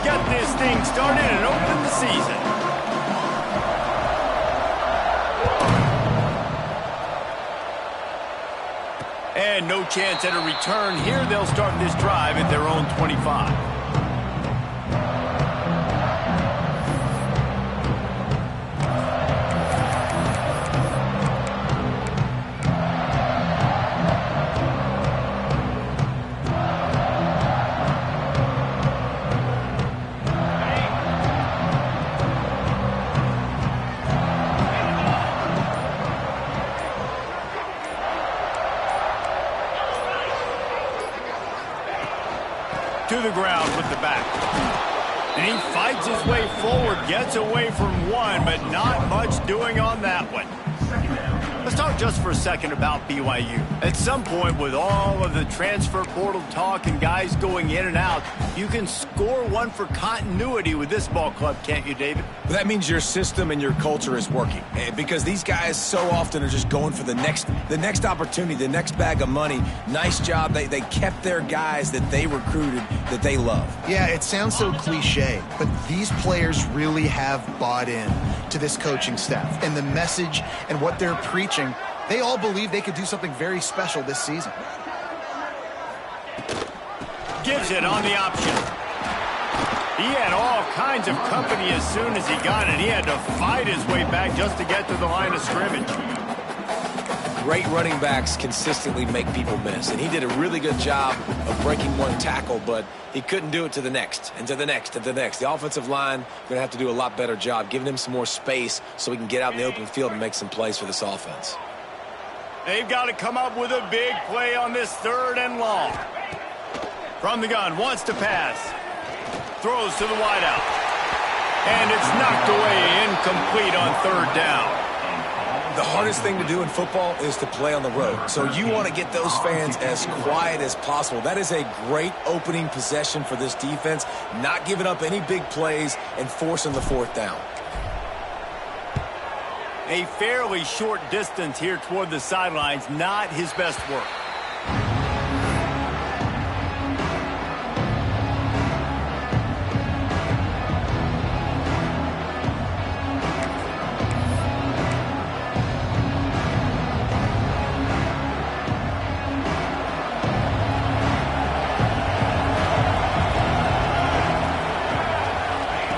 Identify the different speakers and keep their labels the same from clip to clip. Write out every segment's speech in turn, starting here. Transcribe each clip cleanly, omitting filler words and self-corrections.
Speaker 1: get this thing started and open the season. And no chance at a return here. They'll start this drive at their own 25. To the ground with the back. And he fights his way forward, gets away from one, but not much doing on that one. Let's talk just for a second about BYU. At some point, with all of the transfer portal talk and guys going in and out, you can score one for continuity with this ball club, can't you, David?
Speaker 2: That means your system and your culture is working, because these guys so often are just going for the next opportunity, the next bag of money. Nice job. They kept their guys that they recruited, that they love.
Speaker 3: Yeah, it sounds so cliche, but these players really have bought in to this coaching staff and the message and what they're preaching. They all believe they could do something very special this season.
Speaker 1: Gives it on the option. He had all kinds of company as soon as he got it. He had to fight his way back just to get to the line of scrimmage.
Speaker 2: Great running backs consistently make people miss, and he did a really good job of breaking one tackle, but he couldn't do it to the next, and to the next, and to the next. The offensive line going to have to do a lot better job, giving him some more space so he can get out in the open field and make some plays for this offense.
Speaker 1: They've got to come up with a big play on this 3rd and long. From the gun, wants to pass. Throws to the wideout. And it's knocked away, incomplete on 3rd down.
Speaker 2: The hardest thing to do in football is to play on the road. So you want to get those fans as quiet as possible. That is a great opening possession for this defense, not giving up any big plays and forcing the 4th down.
Speaker 1: A fairly short distance here toward the sidelines, not his best work.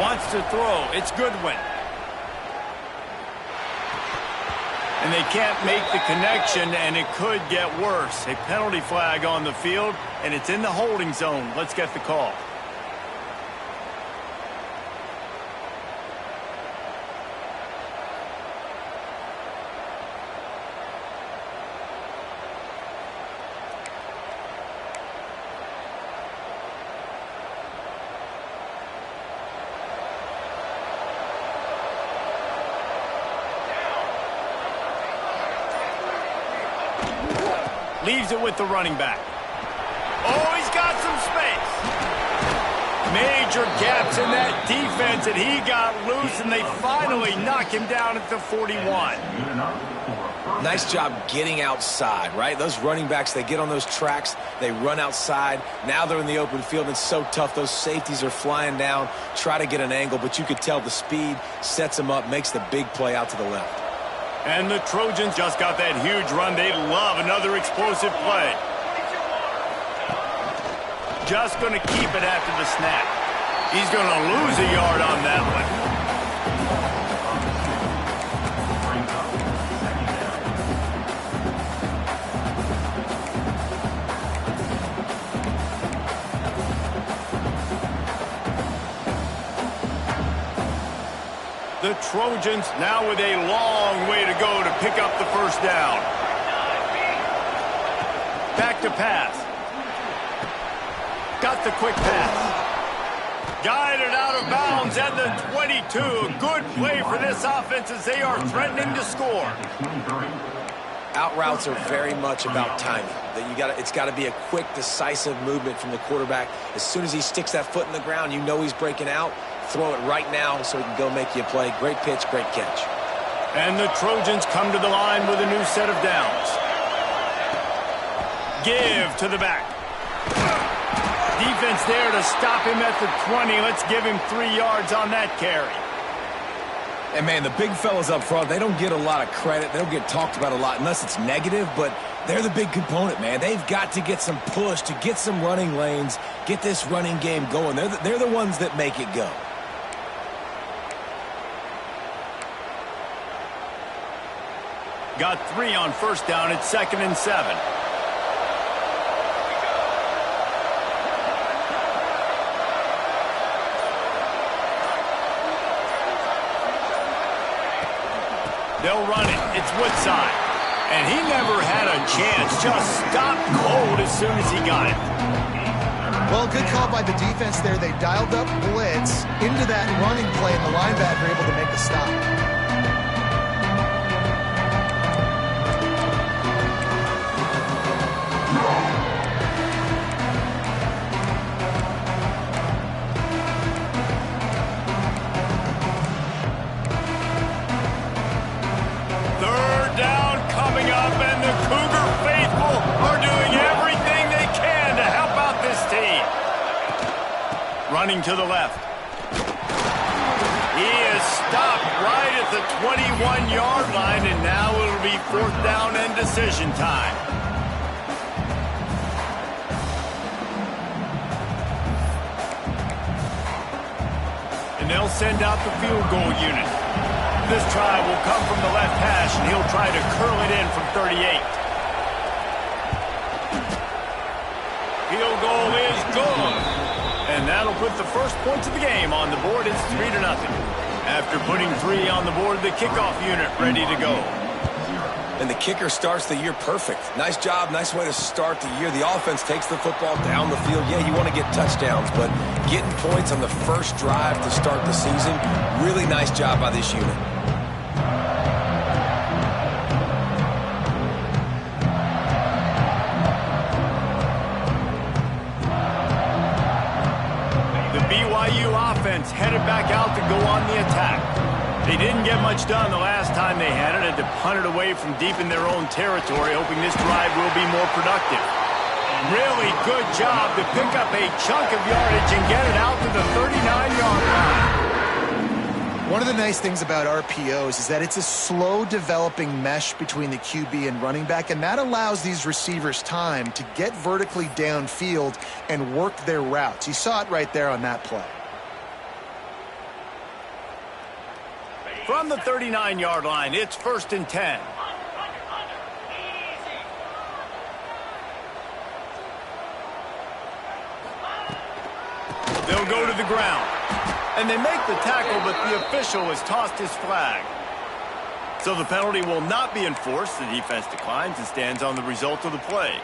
Speaker 1: Wants to throw. It's Goodwin. And they can't make the connection, and it could get worse. A penalty flag on the field, and it's in the holding zone. Let's get the call. Leaves it with the running back. Oh, he's got some space. Major gaps in that defense, and he got loose, and they finally knock him down at the 41.
Speaker 2: Nice job getting outside, right? Those running backs, they get on those tracks, they run outside. Now they're in the open field. It's so tough. Those safeties are flying down, try to get an angle, but you could tell the speed sets them up, makes the big play out to the left.
Speaker 1: And the Trojans just got that huge run. They love another explosive play. Just going to keep it after the snap. He's going to lose a yard on that one. The Trojans now with a long way to go to pick up the 1st down. Back to pass. Got the quick pass. Guided out of bounds at the 22. A good play for this offense as they are threatening to score.
Speaker 2: Out routes are very much about timing. It's got to be a quick, decisive movement from the quarterback. As soon as he sticks that foot in the ground, you know he's breaking out. Throw it right now so he can go make you a play. Great pitch, great catch.
Speaker 1: And the Trojans come to the line with a new set of downs. Give to the back. defense there to stop him at the 20. Let's give him 3 yards on that carry.
Speaker 2: And, man, the big fellas up front, they don't get a lot of credit. They don't get talked about a lot unless it's negative, but they're the big component, man. They've got to get some push, to get some running lanes, get this running game going. They're the ones that make it go.
Speaker 1: Got 3 on first down. It's 2nd and 7. They'll run it. It's Woodside. And he never had a chance. Just stopped cold as soon as he got it.
Speaker 3: Well, good call by the defense there. They dialed up blitz into that running play, and the linebacker able to make the stop.
Speaker 1: Running to the left. He is stopped right at the 21-yard line, and now it'll be 4th down and decision time. And they'll send out the field goal unit. This try will come from the left hash, and he'll try to curl it in from 38. Field goal is good. And that'll put the first points of the game on the board. It's 3-0. After putting 3 on the board, the kickoff unit ready to go.
Speaker 2: And the kicker starts the year perfect. Nice job, nice way to start the year. The offense takes the football down the field. Yeah, you want to get touchdowns, but getting points on the first drive to start the season, really nice job by this unit.
Speaker 1: Headed back out to go on the attack. They didn't get much done the last time they had it. Had to punt it away from deep in their own territory, hoping this drive will be more productive. Really good job to pick up a chunk of yardage and get it out to the 39-yard line.
Speaker 3: One of the nice things about RPOs is that it's a slow developing mesh between the QB and running back, and that allows these receivers time to get vertically downfield and work their routes. You saw it right there on that play.
Speaker 1: From the 39-yard line, it's 1st and 10. They'll go to the ground. And they make the tackle, but the official has tossed his flag. So the penalty will not be enforced. The defense declines and stands on the result of the play.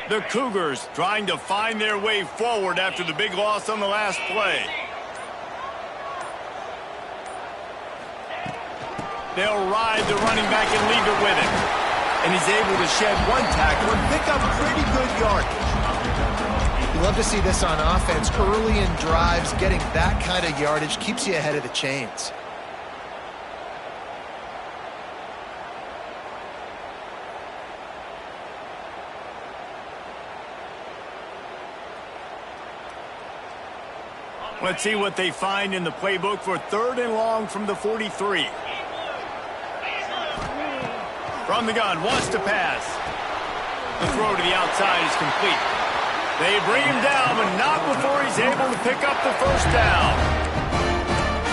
Speaker 1: The Cougars trying to find their way forward after the big loss on the last play. They'll ride the running back and leave it with him. And he's able to shed 1 tackle and pick up pretty good yardage.
Speaker 3: You love to see this on offense. Early in drives, getting that kind of yardage keeps you ahead of the chains.
Speaker 1: Let's see what they find in the playbook for 3rd and long from the 43. From the gun, wants to pass. The throw to the outside is complete. They bring him down, but not before he's able to pick up the 1st down.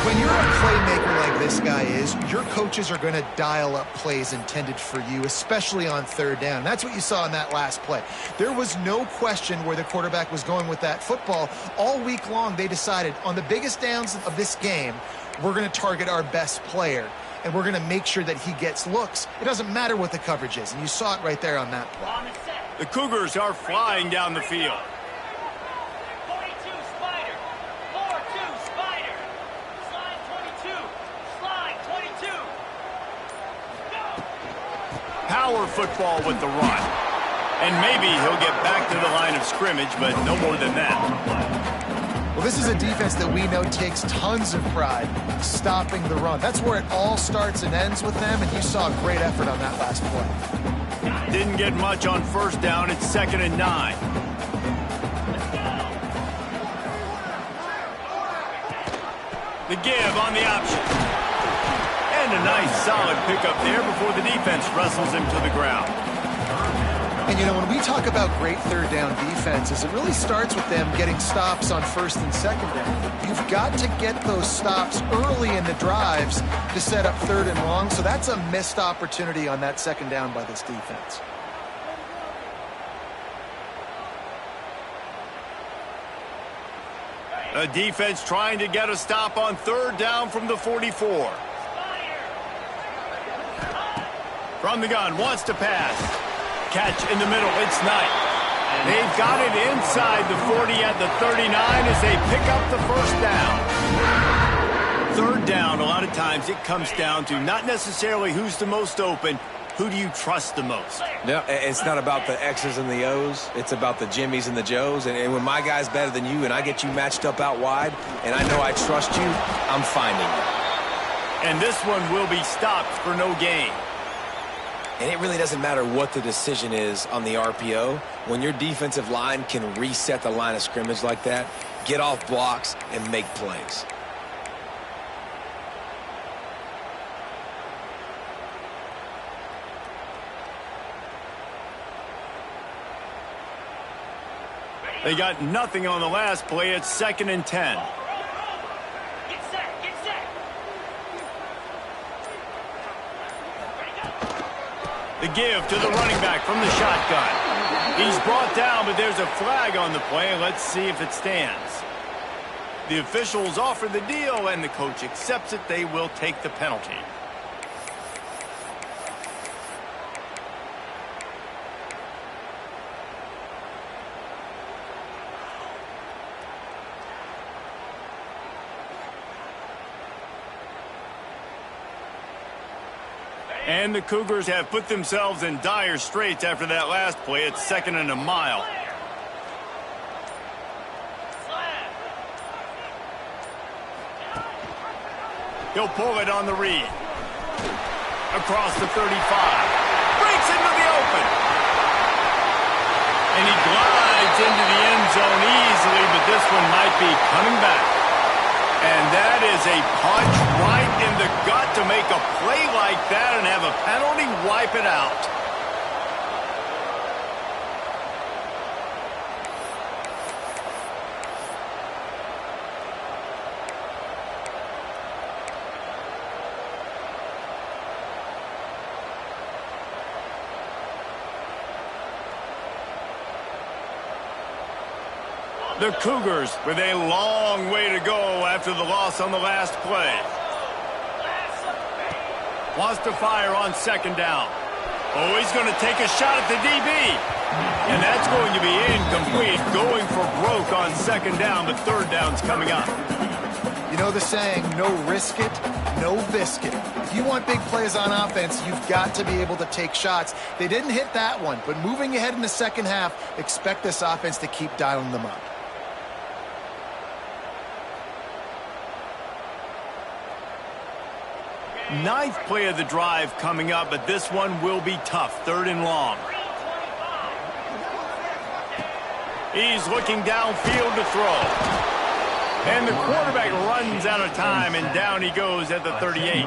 Speaker 3: When you're a playmaker like this guy is, your coaches are going to dial up plays intended for you, especially on 3rd down. That's what you saw in that last play. There was no question where the quarterback was going with that football. All week long, they decided on the biggest downs of this game, we're going to target our best player, and we're going to make sure that he gets looks. It doesn't matter what the coverage is, and you saw it right there on that play.
Speaker 1: The Cougars are flying down the field. Power football with the run. And maybe he'll get back to the line of scrimmage, but no more than that.
Speaker 3: Well, this is a defense that we know takes tons of pride stopping the run. That's where it all starts and ends with them, and you saw a great effort on that last play.
Speaker 1: Didn't get much on first down. It's 2nd and 9. The give on the option. And a nice solid pickup there before the defense wrestles him to the ground.
Speaker 3: And, you know, when we talk about great third down defenses, it really starts with them getting stops on first and second down. You've got to get those stops early in the drives to set up third and long, so that's a missed opportunity on that second down by this defense.
Speaker 1: A defense trying to get a stop on third down from the 44. From the gun, wants to pass. Catch in the middle, it's Knight. They've got it inside the 40 at the 39 as they pick up the first down. Third down, a lot of times it comes down to not necessarily who's the most open, who do you trust the most?
Speaker 2: No, it's not about the X's and the O's. It's about the Jimmys and the Joes. And when my guy's better than you and I get you matched up out wide and I know I trust you, I'm finding you.
Speaker 1: And this one will be stopped for no gain.
Speaker 2: And it really doesn't matter what the decision is on the RPO. When your defensive line can reset the line of scrimmage like that, get off blocks and make plays.
Speaker 1: They got nothing on the last play. It's 2nd and 10. The give to the running back from the shotgun. He's brought down, but there's a flag on the play. Let's see if it stands. The officials offer the deal, and the coach accepts it. They will take the penalty. And the Cougars have put themselves in dire straits after that last play. It's 2nd and a mile. He'll pull it on the read. Across the 35. Breaks into the open. And he glides into the end zone easily, but this one might be coming back. And that is a punch right in the gut to make a play like that and have a penalty wipe it out. The Cougars with a long way to go after the loss on the last play. Wants to fire on 2nd down. Oh, he's going to take a shot at the DB. And that's going to be incomplete. Going for broke on 2nd down, but 3rd down's coming up.
Speaker 3: You know the saying, no risk it, no biscuit. If you want big plays on offense, you've got to be able to take shots. They didn't hit that one, but moving ahead in the second half, expect this offense to keep dialing them up.
Speaker 1: Ninth play of the drive coming up, but this one will be tough. 3rd and long. He's looking downfield to throw. And the quarterback runs out of time, and down he goes at the 38.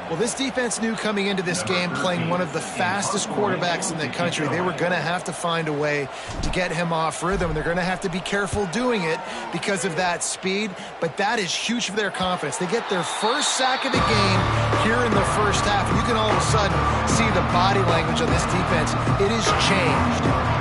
Speaker 3: Well, this defense knew coming into this game, playing one of the fastest quarterbacks in the country, they were going to have to find a way to get him off rhythm. They're going to have to be careful doing it because of that speed, but that is huge for their confidence. They get their first sack of the game here in the first half. You can all of a sudden see the body language on this defense. It has changed.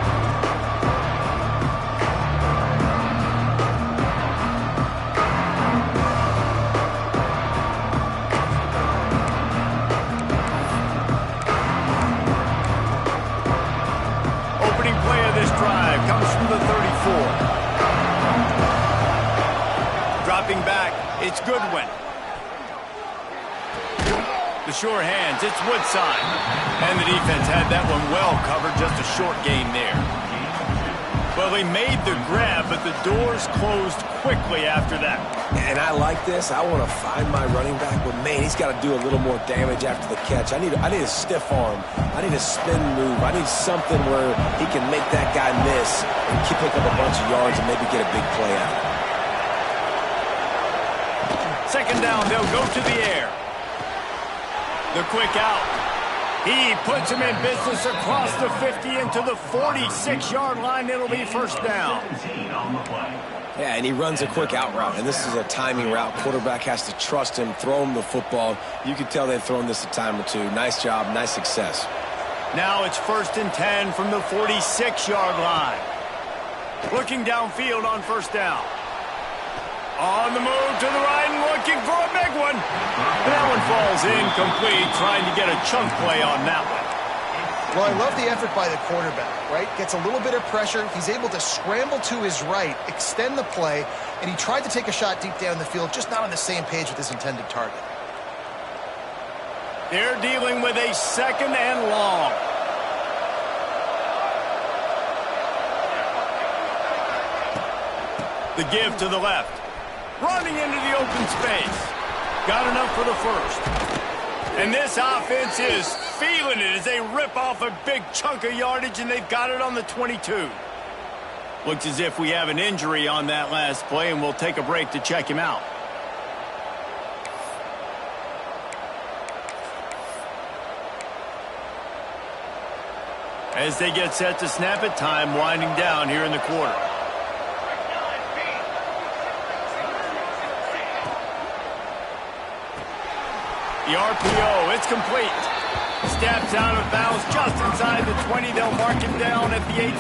Speaker 3: It's Goodwin. The
Speaker 1: sure hands. It's Woodside. And the defense had that one well covered. Just a short gain there. Well, they made the grab, but the doors closed quickly after that.
Speaker 2: And I like this. I want to find my running back, but, man, he's got to do a little more damage after the catch. I need a stiff arm. I need a spin move. I need something where he can make that guy miss and pick up a bunch of yards and maybe get a big play out of it.
Speaker 1: Second down, they'll go to the air. The quick out. He puts him in business across the 50 into the 46-yard line. It'll be first down.
Speaker 2: Yeah, and he runs a quick out route, and this is a timing route. Quarterback has to trust him, throw him the football. You can tell they've thrown this a time or two. Nice job, nice success.
Speaker 1: Now it's 1st and 10 from the 46-yard line. Looking downfield on first down. On the move to the right and looking for a big one. That one falls incomplete, trying to get a chunk play on that one.
Speaker 3: Well, I love the effort by the quarterback, right? Gets a little bit of pressure. He's able to scramble to his right, extend the play, and he tried to take a shot deep down the field, just not on the same page with his intended target.
Speaker 1: They're dealing with a second and long. The give to the left. Running into the open space. Got enough for the first. And this offense is feeling it as they rip off a big chunk of yardage, and they've got it on the 22. Looks as if we have an injury on that last play, and we'll take a break to check him out. As they get set to snap it, time winding down here in the quarter. The RPO, it's complete. Steps out of bounds just inside the 20. They'll mark him down at the 18.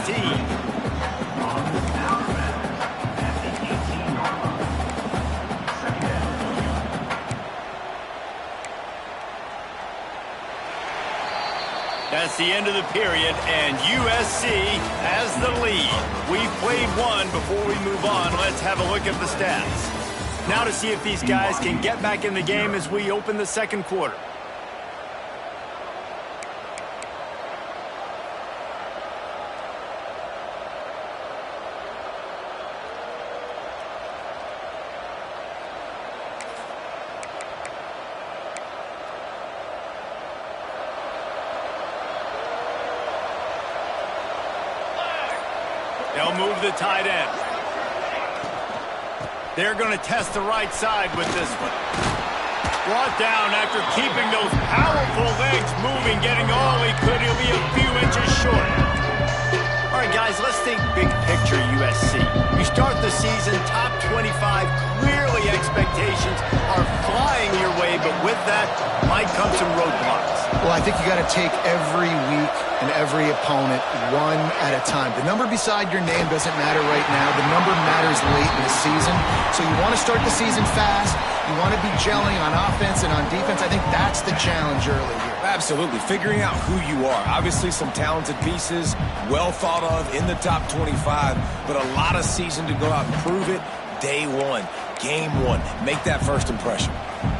Speaker 1: That's the end of the period, and USC has the lead. We've played one. Before we move on, let's have a look at the stats. Now to see if these guys can get back in the game as we open the second quarter. They'll move the tight end. They're going to test the right side with this one. Brought down after keeping those powerful legs moving, getting all he could. He'll be a few inches short. All right, guys, let's think big picture USC. You start the season top 25. Clearly expectations are flying your way, but with that might come some roadblocks.
Speaker 3: Well, I think you got to take every week and every opponent one at a time. The number beside your name doesn't matter right now. The number matters late in the season. So you want to start the season fast. You want to be gelling on offense and on defense. I think that's the challenge early here.
Speaker 2: Absolutely. Figuring out who you are. Obviously some talented pieces, well thought of in the top 25, but a lot of season to go out and prove it. Day one, game one. Make that first impression.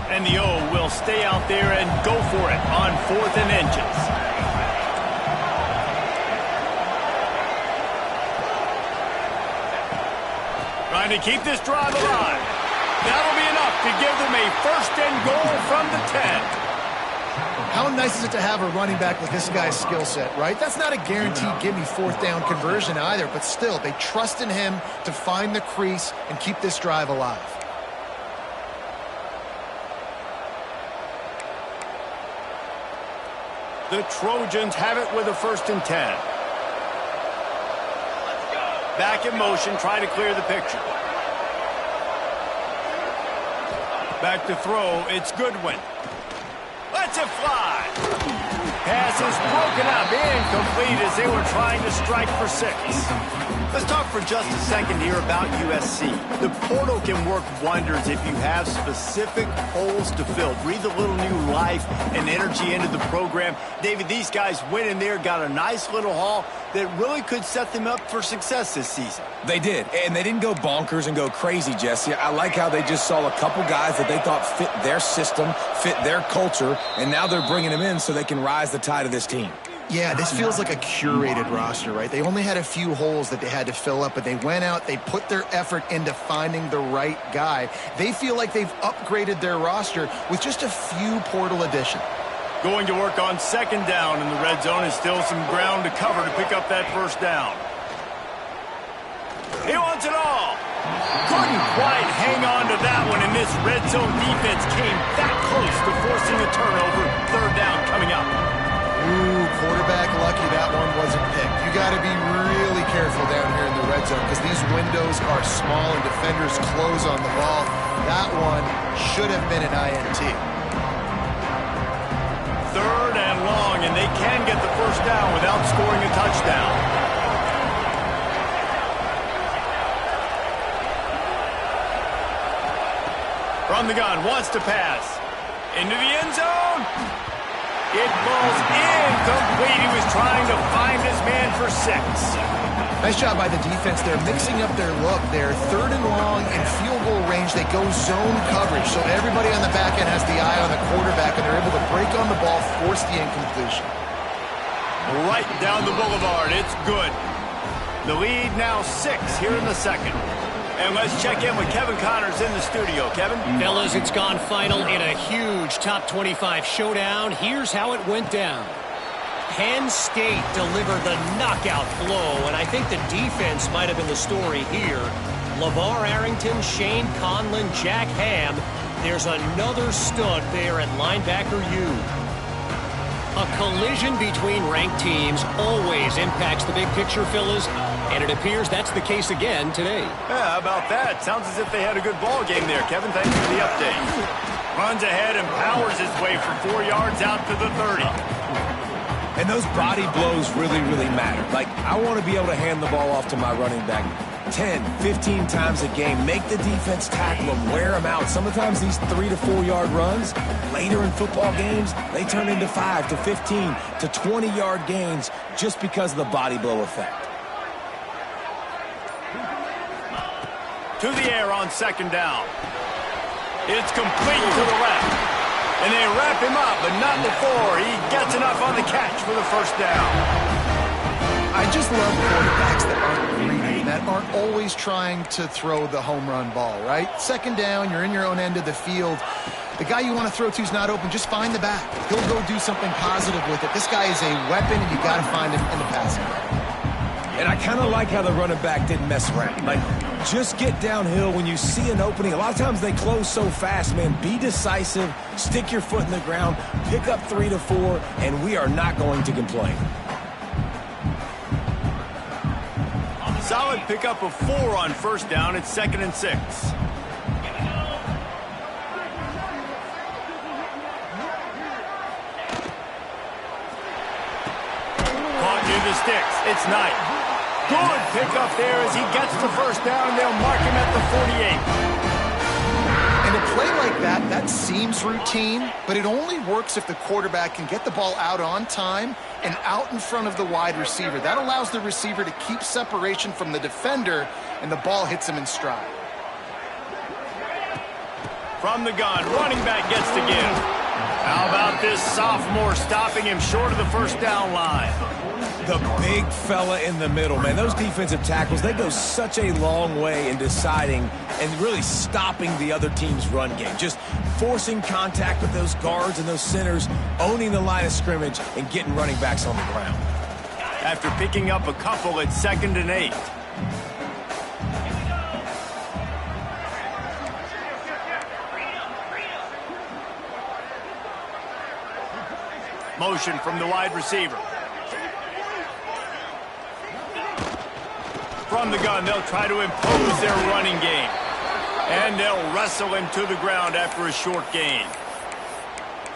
Speaker 1: And the O will stay out there and go for it on 4th and inches. Trying to keep this drive alive. That'll be enough to give them a 1st and goal from the 10.
Speaker 3: How nice is it to have a running back with this guy's skill set, right? That's not a guaranteed give-me 4th down conversion either, but still, they trust in him to find the crease and keep this drive alive.
Speaker 1: The Trojans have it with a 1st and 10. Back in motion, try to clear the picture. Back to throw, it's Goodwin. Lets it fly. Pass is broken up, incomplete as they were trying to strike for 6. Let's talk for just a second here about USC. The portal can work wonders if you have specific holes to fill. Breathe a little new life and energy into the program. David, these guys went in there, got a nice little haul that really could set them up for success this season.
Speaker 2: They did, and they didn't go bonkers and go crazy, Jesse. I like how they just saw a couple guys that they thought fit their system, fit their culture, and now they're bringing them in so they can rise the tide of this team.
Speaker 3: Yeah, this feels like a curated roster, right? They only had a few holes that they had to fill up, but they went out, they put their effort into finding the right guy. They feel like they've upgraded their roster with just a few portal additions.
Speaker 1: Going to work on second down in the red zone, is still some ground to cover to pick up that first down. He wants it all. Couldn't quite hang on to that one, and this red zone defense came that close to forcing a turnover. Third down coming up.
Speaker 3: Ooh, quarterback lucky that one wasn't picked. You got to be really careful down here in the red zone because these windows are small and defenders close on the ball. That one should have been an INT.
Speaker 1: Third and long, and they can get the first down without scoring a touchdown. From the gun, wants to pass. Into the end zone. It falls incomplete. He was trying to find his man for 6.
Speaker 3: Nice job by the defense. They're mixing up their look. They're third and long in field goal range. They go zone coverage, so everybody on the back end has the eye on the quarterback, and they're able to break on the ball, force the incompletion.
Speaker 1: Right down the boulevard. It's good. The lead now 6 here in the second. And let's check in with Kevin Connors in the studio. Kevin?
Speaker 4: Fellas, it's gone final in a huge top 25 showdown. Here's how it went down. Penn State delivered the knockout blow, and I think the defense might have been the story here. LeVar Arrington, Shane Conlon, Jack Ham. There's another stud there at linebacker U. A collision between ranked teams always impacts the big picture, fellas, and it appears that's the case again today.
Speaker 1: Yeah, how about that? Sounds as if they had a good ball game there. Kevin, thanks for the update. Runs ahead and powers his way for 4 yards out to the 30.
Speaker 2: And those body blows really, really matter. Like, I want to be able to hand the ball off to my running back 10, 15 times a game. Make the defense tackle them, wear them out. Sometimes these 3 to 4 yard runs, later in football games, they turn into 5 to 15 to 20 yard gains just because of the body blow effect.
Speaker 1: To the air on second down. It's complete to the left. And they wrap him up, but not before he gets enough on the catch for the first down.
Speaker 3: I just love quarterbacks that aren't greedy, that aren't always trying to throw the home run ball, right? Second down, you're in your own end of the field. The guy you want to throw to is not open. Just find the back. He'll go do something positive with it. This guy is a weapon, and you got to find him in the passing game.
Speaker 2: And I kind of like how the running back didn't mess around. Like, just get downhill when you see an opening. A lot of times they close so fast, man. Be decisive, stick your foot in the ground, pick up 3 to 4, and we are not going to complain.
Speaker 1: Solid pickup of 4 on first down. It's 2nd and 6. Caught near the sticks. It's Knight. Good pickup there as he gets the first down, and they'll mark him at the 48.
Speaker 3: And a play like that, that seems routine, but it only works if the quarterback can get the ball out on time and out in front of the wide receiver. That allows the receiver to keep separation from the defender, and the ball hits him in stride.
Speaker 1: From the gun, running back gets to give. How about this sophomore stopping him short of the first down line?
Speaker 2: The big fella in the middle, man. Those defensive tackles, they go such a long way in deciding and really stopping the other team's run game. Just forcing contact with those guards and those centers, owning the line of scrimmage, and getting running backs on the ground.
Speaker 1: After picking up a couple, it's 2nd and 8. Motion from the wide receiver. From the gun, they'll try to impose their running game. And they'll wrestle him to the ground after a short gain.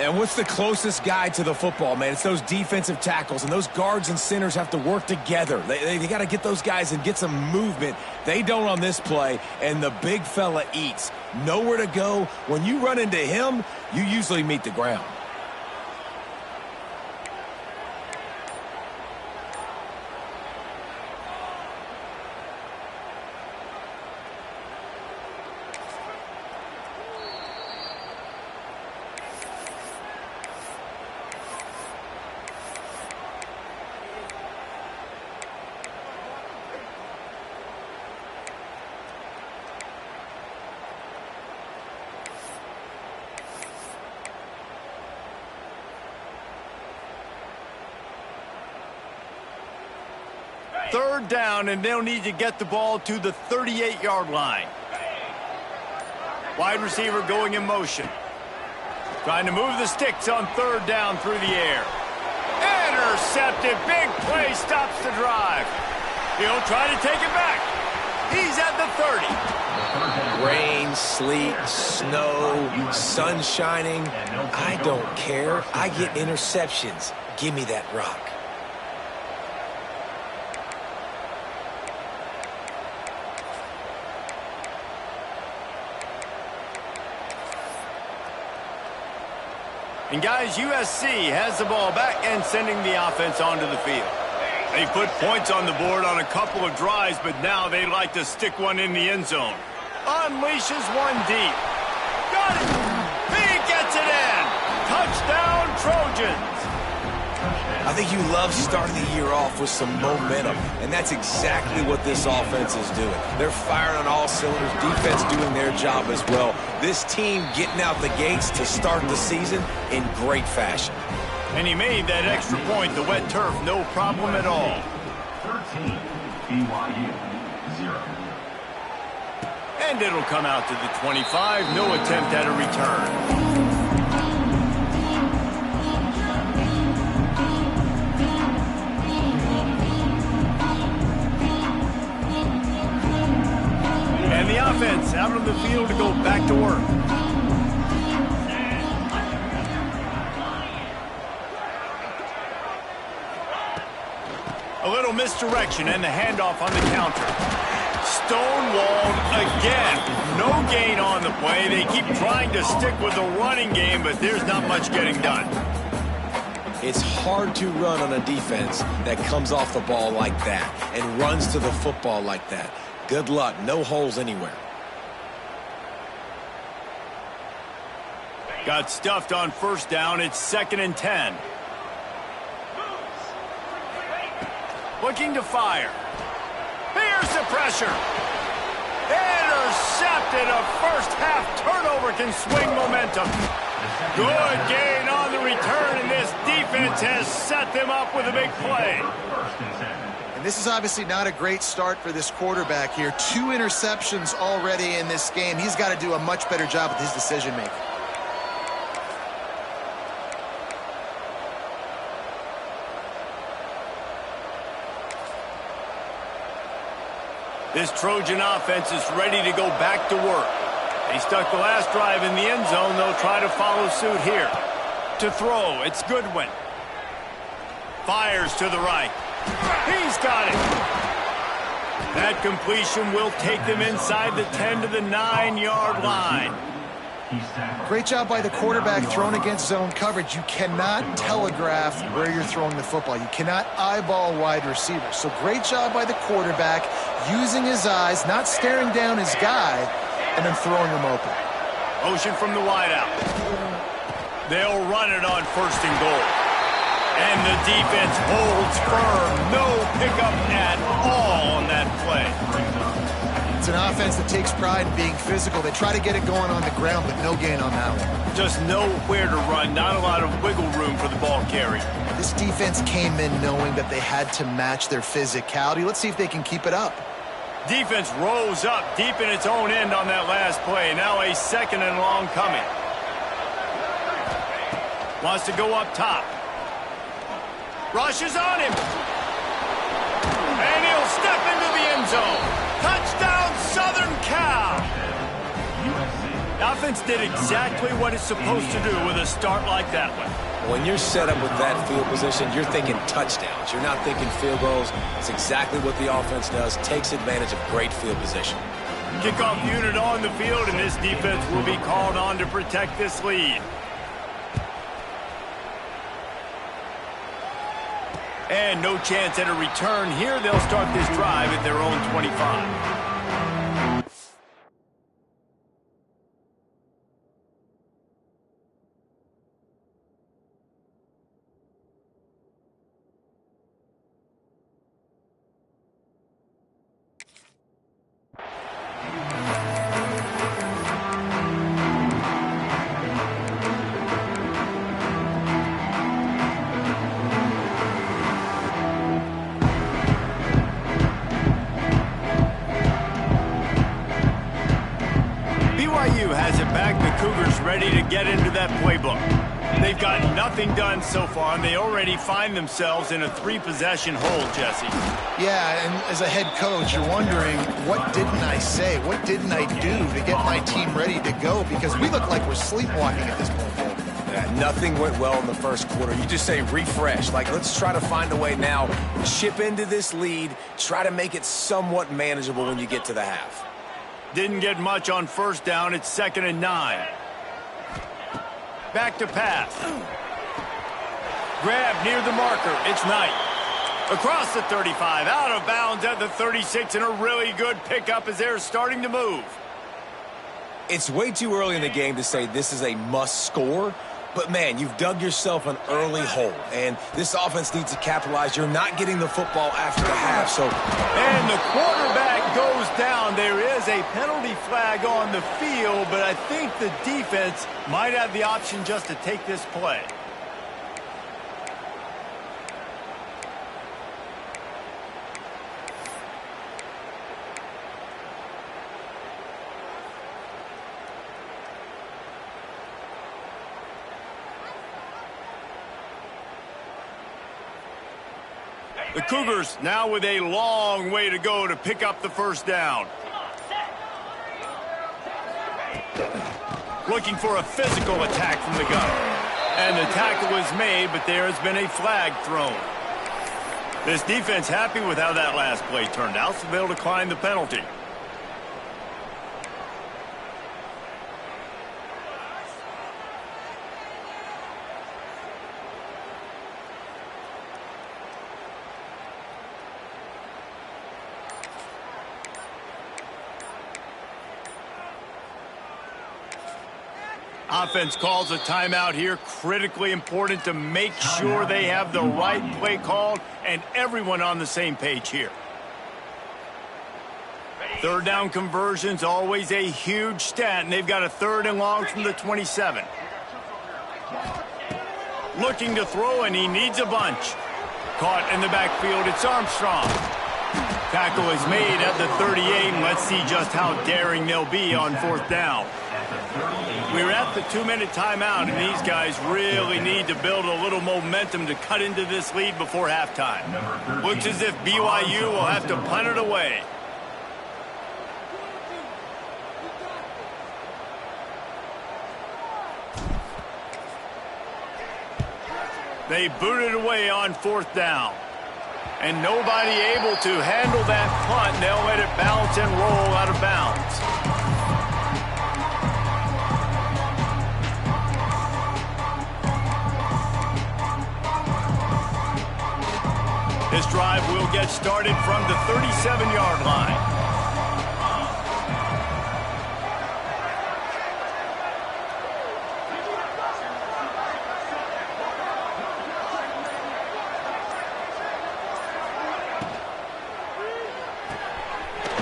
Speaker 2: And what's the closest guy to the football, man? It's those defensive tackles, and those guards and centers have to work together. They got to get those guys and get some movement. They don't on this play, and the big fella eats. Nowhere to go. When you run into him, you usually meet the ground.
Speaker 1: Third down, and they'll need to get the ball to the 38-yard line. Wide receiver going in motion. Trying to move the sticks on third down through the air. Intercepted. Big play stops the drive. He'll try to take it back. He's at the 30.
Speaker 2: Rain, sleet, snow, sun shining. I don't care. I get interceptions. Give me that rock.
Speaker 1: And guys, USC has the ball back and sending the offense onto the field. They put points on the board on a couple of drives, but now they like to stick one in the end zone. Unleashes one deep. Got it! He gets it in! Touchdown, Trojans!
Speaker 2: I think you love starting the year off with some momentum, and that's exactly what this offense is doing. They're firing on all cylinders, defense doing their job as well. This team getting out the gates to start the season in great fashion.
Speaker 1: And he made that extra point, the wet turf, no problem at all.
Speaker 5: 13, BYU, 0.
Speaker 1: And it'll come out to the 25, no attempt at a return. And the offense out on the field to go back to work. A little misdirection and the handoff on the counter. Stonewalled again. No gain on the play. They keep trying to stick with the running game, but there's not much getting done.
Speaker 2: It's hard to run on a defense that comes off the ball like that and runs to the football like that. Good luck. No holes anywhere.
Speaker 1: Got stuffed on first down. It's 2nd and 10. Looking to fire. Here's the pressure. Intercepted. A first-half turnover can swing momentum. Good gain on the return, and this defense has set them up with a big play.
Speaker 3: And this is obviously not a great start for this quarterback here. 2 interceptions already in this game. He's got to do a much better job with his decision-making.
Speaker 1: This Trojan offense is ready to go back to work. They stuck the last drive in the end zone. They'll try to follow suit here. To throw, it's Goodwin. Fires to the right. He's got it. That completion will take them inside the 10 to the 9-yard line.
Speaker 3: Great job by the quarterback throwing against zone coverage. You cannot telegraph where you're throwing the football. You cannot eyeball wide receivers. So great job by the quarterback using his eyes, not staring down his guy, and then throwing him open.
Speaker 1: Motion from the wideout. They'll run it on 1st and goal. And the defense holds firm. No pickup at all on that play.
Speaker 3: It's an offense that takes pride in being physical. They try to get it going on the ground, but no gain on that one.
Speaker 1: Just nowhere to run. Not a lot of wiggle room for the ball carry.
Speaker 3: This defense came in knowing that they had to match their physicality. Let's see if they can keep it up.
Speaker 1: Defense rose up deep in its own end on that last play. Now a 2nd and long coming. Wants to go up top. Rushes on him. And he'll step into the end zone. Touchdown, Southern Cal. defense did exactly what it's supposed to do with a start like that one.
Speaker 2: When you're set up with that field position, you're thinking touchdowns. You're not thinking field goals. It's exactly what the offense does, takes advantage of great field position.
Speaker 1: Kickoff unit on the field, and this defense will be called on to protect this lead. And no chance at a return here. They'll start this drive at their own 25. BYU has it back. The Cougars ready to get into that playbook. They've got nothing done so far, and they already find themselves in a 3-possession hole, Jesse.
Speaker 3: Yeah, and as a head coach, you're wondering, what didn't I say? What didn't I do to get my team ready to go? Because we look like we're sleepwalking at this point.
Speaker 2: Yeah, nothing went well in the first quarter. You just say refresh. Like, let's try to find a way now, chip into this lead, try to make it somewhat manageable when you get to the half.
Speaker 1: Didn't get much on first down. It's 2nd and 9. Back to pass. Grab near the marker. It's Knight. Across the 35. Out of bounds at the 36. And a really good pickup as they're starting to move.
Speaker 2: It's way too early in the game to say this is a must score. But, man, you've dug yourself an early hole. And this offense needs to capitalize. You're not getting the football after the half.
Speaker 1: And the quarterback goes down. There is a penalty flag on the field, but I think the defense might have the option just to take this play. The Cougars now with a long way to go to pick up the first down. Looking for a physical attack from the gun. And the tackle is made, but there has been a flag thrown. This defense happy with how that last play turned out, so they'll decline the penalty. Offense calls a timeout here. Critically important to make sure they have the right play called and everyone on the same page here. Third down conversions, always a huge stat, and they've got a 3rd and long from the 27. Looking to throw, and he needs a bunch. Caught in the backfield, it's Armstrong. Tackle is made at the 38, and let's see just how daring they'll be on 4th down. We're at the 2-minute timeout, and these guys really need to build a little momentum to cut into this lead before halftime. Looks as if BYU will have to punt it away. They boot it away on 4th down. And nobody able to handle that punt. They'll let it bounce and roll out of bounds. This drive will get started from the 37-yard line.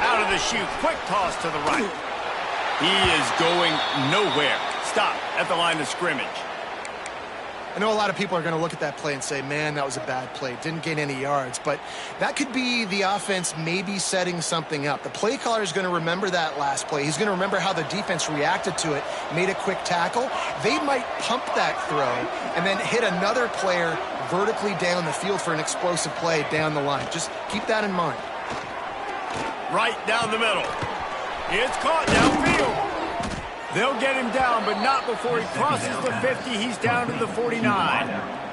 Speaker 1: Out of the chute, quick toss to the right. He is going nowhere. Stop at the line of scrimmage.
Speaker 3: I know a lot of people are going to look at that play and say, man, that was a bad play. Didn't gain any yards. But that could be the offense maybe setting something up. The play caller is going to remember that last play. He's going to remember how the defense reacted to it, made a quick tackle. They might pump that throw and then hit another player vertically down the field for an explosive play down the line. Just keep that in mind.
Speaker 1: Right down the middle. It's caught downfield. They'll get him down, but not before he crosses the 50. He's down to the 49.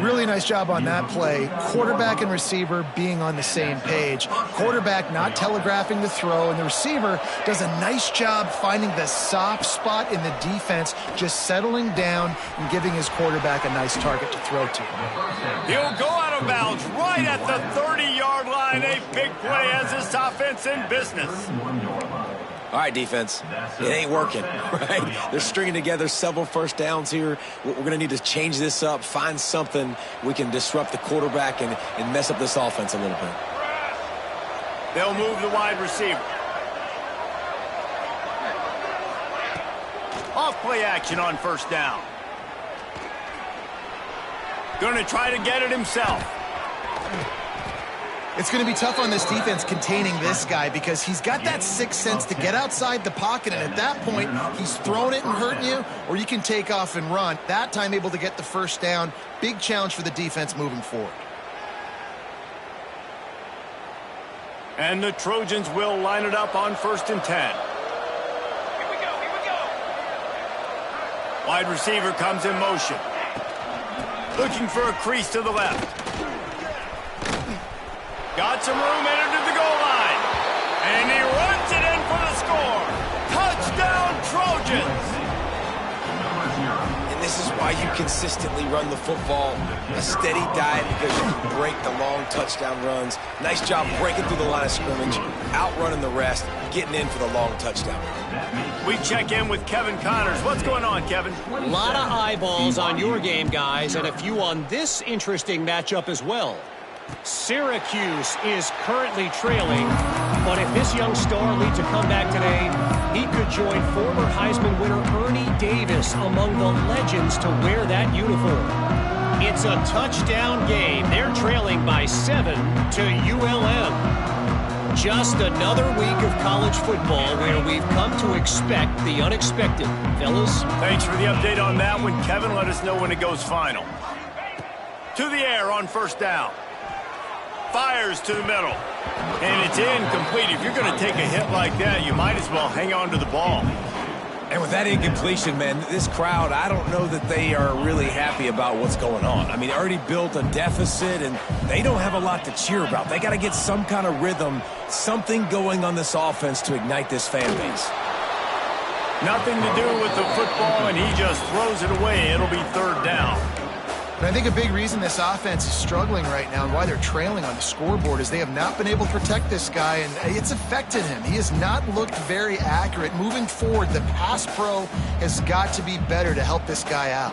Speaker 3: Really nice job on that play. Quarterback and receiver being on the same page. Quarterback not telegraphing the throw, and the receiver does a nice job finding the soft spot in the defense, just settling down and giving his quarterback a nice target to throw to.
Speaker 1: He'll go out of bounds right at the 30-yard line. A big play as this offense in business.
Speaker 2: All right, defense, it ain't working, right? They're stringing together several first downs here. We're going to need to change this up, find something we can disrupt the quarterback and mess up this offense a little bit.
Speaker 1: They'll move the wide receiver. Off play action on first down. Going to try to get it himself.
Speaker 3: It's going to be tough on this defense containing this guy because he's got that sixth sense to get outside the pocket, and at that point, he's throwing it and hurting you, or you can take off and run. That time able to get the first down. Big challenge for the defense moving forward.
Speaker 1: And the Trojans will line it up on 1st and 10.
Speaker 6: Here we go.
Speaker 1: Wide receiver comes in motion. Looking for a crease to the left. Got some room, entered to the goal line. And he runs it in for the score. Touchdown, Trojans.
Speaker 2: And this is why you consistently run the football. A steady diet because you can break the long touchdown runs. Nice job breaking through the line of scrimmage, outrunning the rest, getting in for the long touchdown.
Speaker 1: We check in with Kevin Connors. What's going on, Kevin?
Speaker 4: A lot of eyeballs on your game, guys, and a few on this interesting matchup as well. Syracuse is currently trailing, but if this young star leads a comeback today, he could join former Heisman winner Ernie Davis among the legends to wear that uniform. It's a touchdown game. They're trailing by 7 to ULM. Just another week of college football where we've come to expect the unexpected. Fellas?
Speaker 1: Thanks for the update on that one, Kevin. Let us know when it goes final. To the air on first down. Fires to the middle. And it's incomplete. If you're going to take a hit like that, you might as well hang on to the ball.
Speaker 2: And with that incompletion, man, this crowd, I don't know that they are really happy about what's going on. I mean, they already built a deficit, and they don't have a lot to cheer about. They got to get some kind of rhythm, something going on this offense to ignite this fan base.
Speaker 1: Nothing to do with the football, and he just throws it away. It'll be 3rd down.
Speaker 3: And I think a big reason this offense is struggling right now and why they're trailing on the scoreboard is they have not been able to protect this guy, and it's affected him. He has not looked very accurate. Moving forward, the pass pro has got to be better to help this guy out.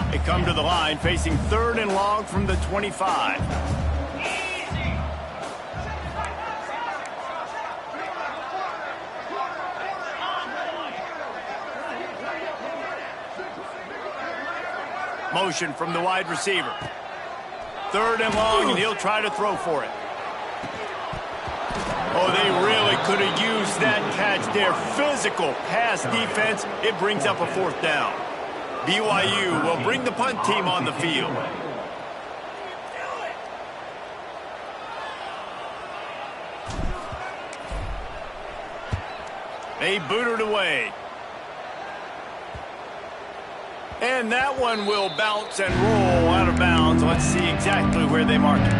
Speaker 1: They come to the line facing 3rd and long from the 25. Motion from the wide receiver. 3rd and long, and he'll try to throw for it. Oh, they really could have used that catch there. Physical pass defense. It brings up a 4th down. BYU will bring the punt team on the field. They boot it away. And that one will bounce and roll out of bounds. Let's see exactly where they mark it.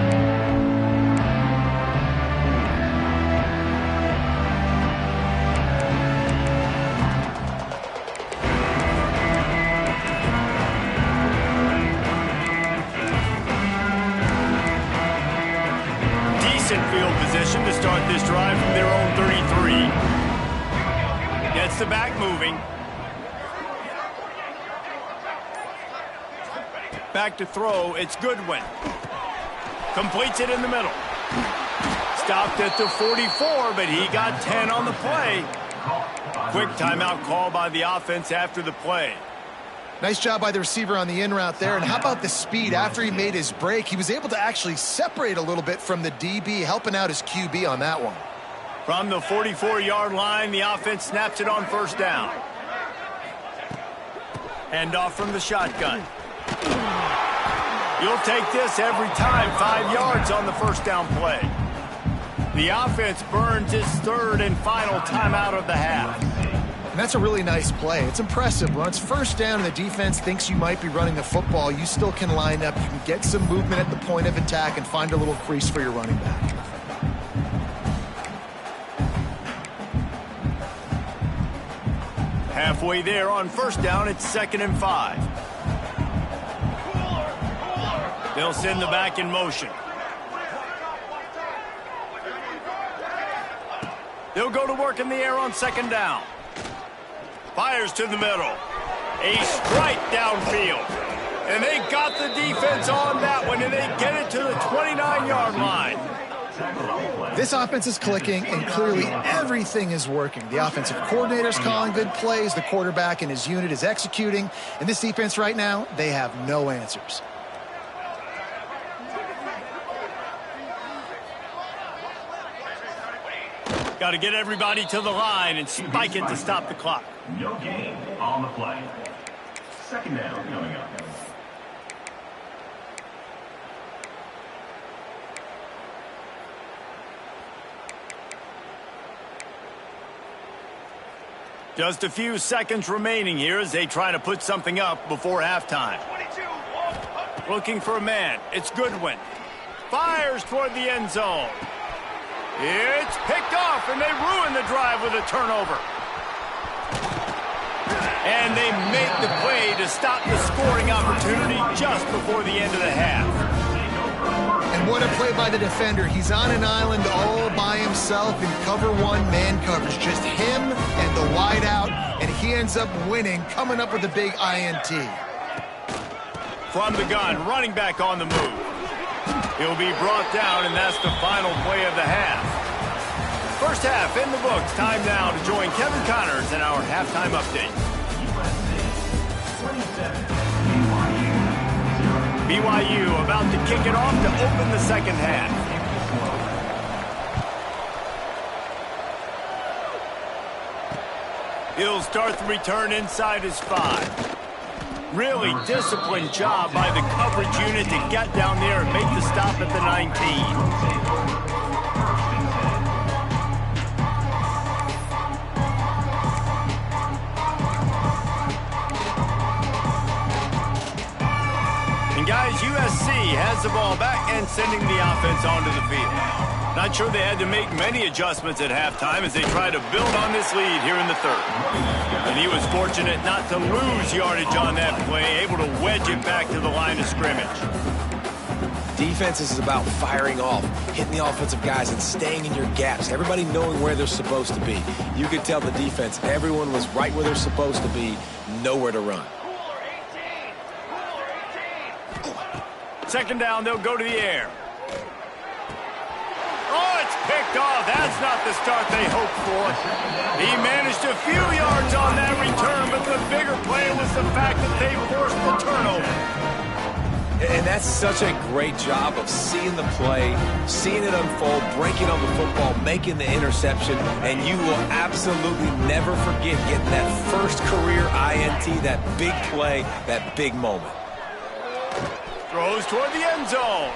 Speaker 1: Decent field position to start this drive from their own 33. Gets the back moving. Back to throw, it's Goodwin. Completes it in the middle. Stopped at the 44, but he got 10 on the play. Quick timeout call by the offense after the play.
Speaker 3: Nice job by the receiver on the in route there. And how about the speed? After he made his break, he was able to actually separate a little bit from the DB, helping out his QB on that one.
Speaker 1: From the 44-yard line, the offense snaps it on 1st down. Hand off from the shotgun. You'll take this every time. 5 yards on the first down play. The offense burns its third and final timeout of the half.
Speaker 3: And that's a really nice play. It's impressive. When it's first down and the defense thinks you might be running the football, you still can line up. You can get some movement at the point of attack and find a little crease for your running back.
Speaker 1: Halfway there on first down, it's 2nd and 5. They'll send the back in motion. They'll go to work in the air on 2nd down. Fires to the middle. A strike downfield. And they got the defense on that one, and they get it to the 29-yard line.
Speaker 3: This offense is clicking, and clearly everything is working. The offensive coordinator's calling good plays. The quarterback and his unit is executing. And this defense right now, they have no answers.
Speaker 1: Got to get everybody to the line and spike it to stop the clock.
Speaker 5: No gain on the play. 2nd down coming up.
Speaker 1: Just a few seconds remaining here as they try to put something up before halftime. Looking for a man. It's Goodwin. Fires toward the end zone. It's picked off, and they ruin the drive with a turnover. And they make the play to stop the scoring opportunity just before the end of the half.
Speaker 3: And what a play by the defender. He's on an island all by himself in cover one man coverage. Just him and the wide out, and he ends up winning, coming up with a big INT.
Speaker 1: From the gun, running back on the move. He'll be brought down, and that's the final play of the half. First half in the books. Time now to join Kevin Connors in our halftime update. BYU about to kick it off to open the second half. He'll start the return inside his 5. Really disciplined job by the coverage unit to get down there and make the stop at the 19. Guys, USC has the ball back and sending the offense onto the field. Not sure they had to make many adjustments at halftime as they try to build on this lead here in the third. And he was fortunate not to lose yardage on that play, able to wedge it back to the line of scrimmage.
Speaker 2: Defense is about firing off, hitting the offensive guys and staying in your gaps. Everybody knowing where they're supposed to be. You could tell the defense, everyone was right where they're supposed to be, nowhere to run.
Speaker 1: 2nd down, they'll go to the air. Oh, it's picked off. That's not the start they hoped for. He managed a few yards on that return, but the bigger play was the fact that they forced the turnover.
Speaker 2: And that's such a great job of seeing the play, seeing it unfold, breaking on the football, making the interception, and you will absolutely never forget getting that first career INT, that big play, that big moment.
Speaker 1: Throws toward the end zone.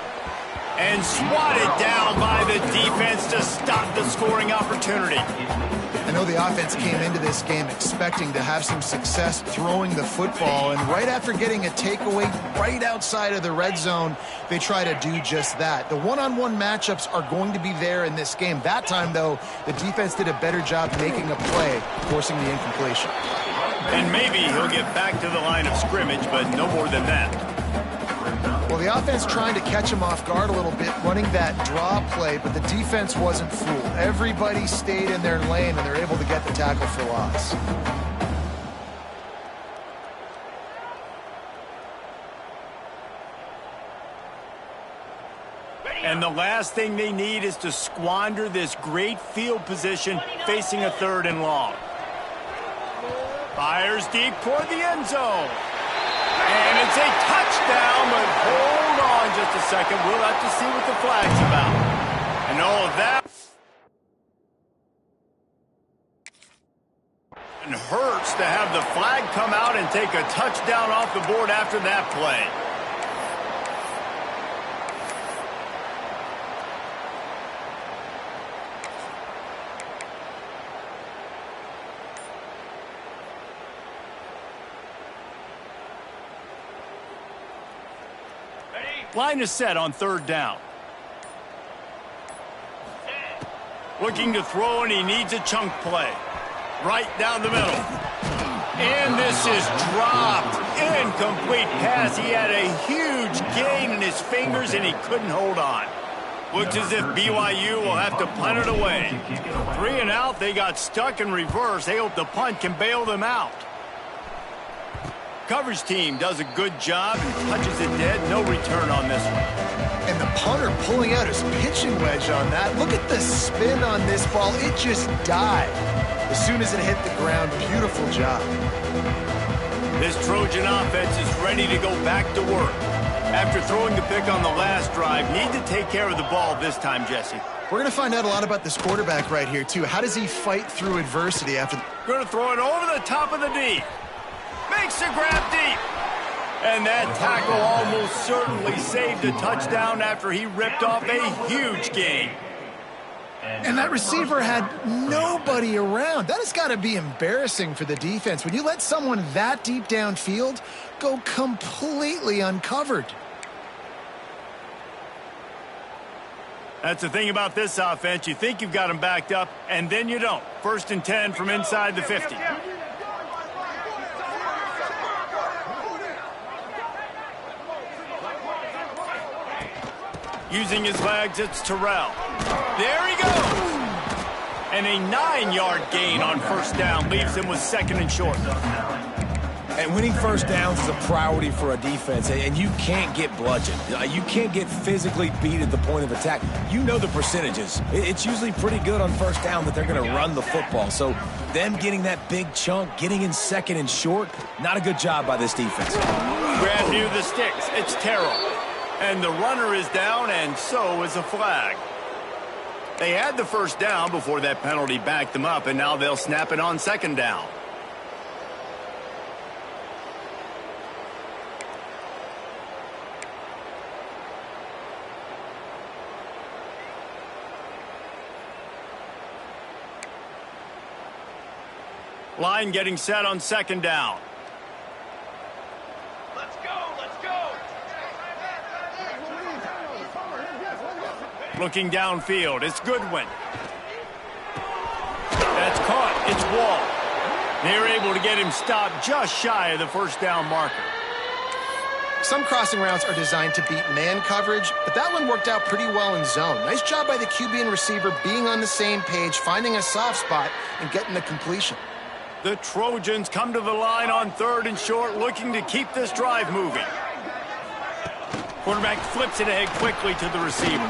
Speaker 1: And swatted down by the defense to stop the scoring opportunity.
Speaker 3: I know the offense came into this game expecting to have some success throwing the football, and right after getting a takeaway right outside of the red zone, they try to do just that. The one-on-one matchups are going to be there in this game. That time, though, the defense did a better job making a play, forcing the incompletion.
Speaker 1: And maybe he'll get back to the line of scrimmage, but no more than that.
Speaker 3: Well, the offense trying to catch him off guard a little bit, running that draw play, but the defense wasn't fooled. Everybody stayed in their lane, and they're able to get the tackle for loss.
Speaker 1: And the last thing they need is to squander this great field position facing a 3rd and long. Fires deep toward the end zone. And it's a touchdown, but hold on just a second. We'll have to see what the flag's about. And all of that and hurts to have the flag come out and take a touchdown off the board after that play. Line is set on third down. Looking to throw, and he needs a chunk play. Right down the middle. And this is dropped. Incomplete pass. He had a huge gain in his fingers, and he couldn't hold on. Looks as if BYU will have to punt it away. 3 and out. They got stuck in reverse. They hope the punt can bail them out. Coverage team does a good job and touches it dead. No return on this one.
Speaker 3: And the punter pulling out his pitching wedge on that. Look at the spin on this ball. It just died as soon as it hit the ground. Beautiful job.
Speaker 1: This Trojan offense is ready to go back to work. After throwing the pick on the last drive, need to take care of the ball this time, Jesse.
Speaker 3: We're going to find out a lot about this quarterback right here, too. How does he fight through adversity after...
Speaker 1: Going to throw it over the top of the D. Makes a grab deep. And that tackle almost certainly saved a touchdown after he ripped off a huge gain.
Speaker 3: And that receiver had nobody around. That has got to be embarrassing for the defense. When you let someone that deep downfield go completely uncovered.
Speaker 1: That's the thing about this offense. You think you've got them backed up, and then you don't. 1st and 10 from inside the 50. Using his legs, it's Terrell. There he goes. And a 9-yard gain on first down leaves him with 2nd and short.
Speaker 2: And winning first downs is a priority for a defense, and you can't get bludgeoned. You can't get physically beat at the point of attack. You know the percentages. It's usually pretty good on first down that they're going to run the football. So them getting that big chunk, getting in 2nd and short, not a good job by this defense.
Speaker 1: Grab near the sticks. It's Terrell. And the runner is down, and so is a flag. They had the first down before that penalty backed them up, and now they'll snap it on 2nd down. Line getting set on 2nd down.
Speaker 6: Let's go, let's go.
Speaker 1: Looking downfield, it's Goodwin. That's caught, it's Wall. They're able to get him stopped just shy of the first down marker.
Speaker 3: Some crossing routes are designed to beat man coverage, but that one worked out pretty well in zone. Nice job by the QB and receiver being on the same page, finding a soft spot, and getting the completion.
Speaker 1: The Trojans come to the line on 3rd and short, looking to keep this drive moving. Quarterback flips it ahead quickly to the receiver.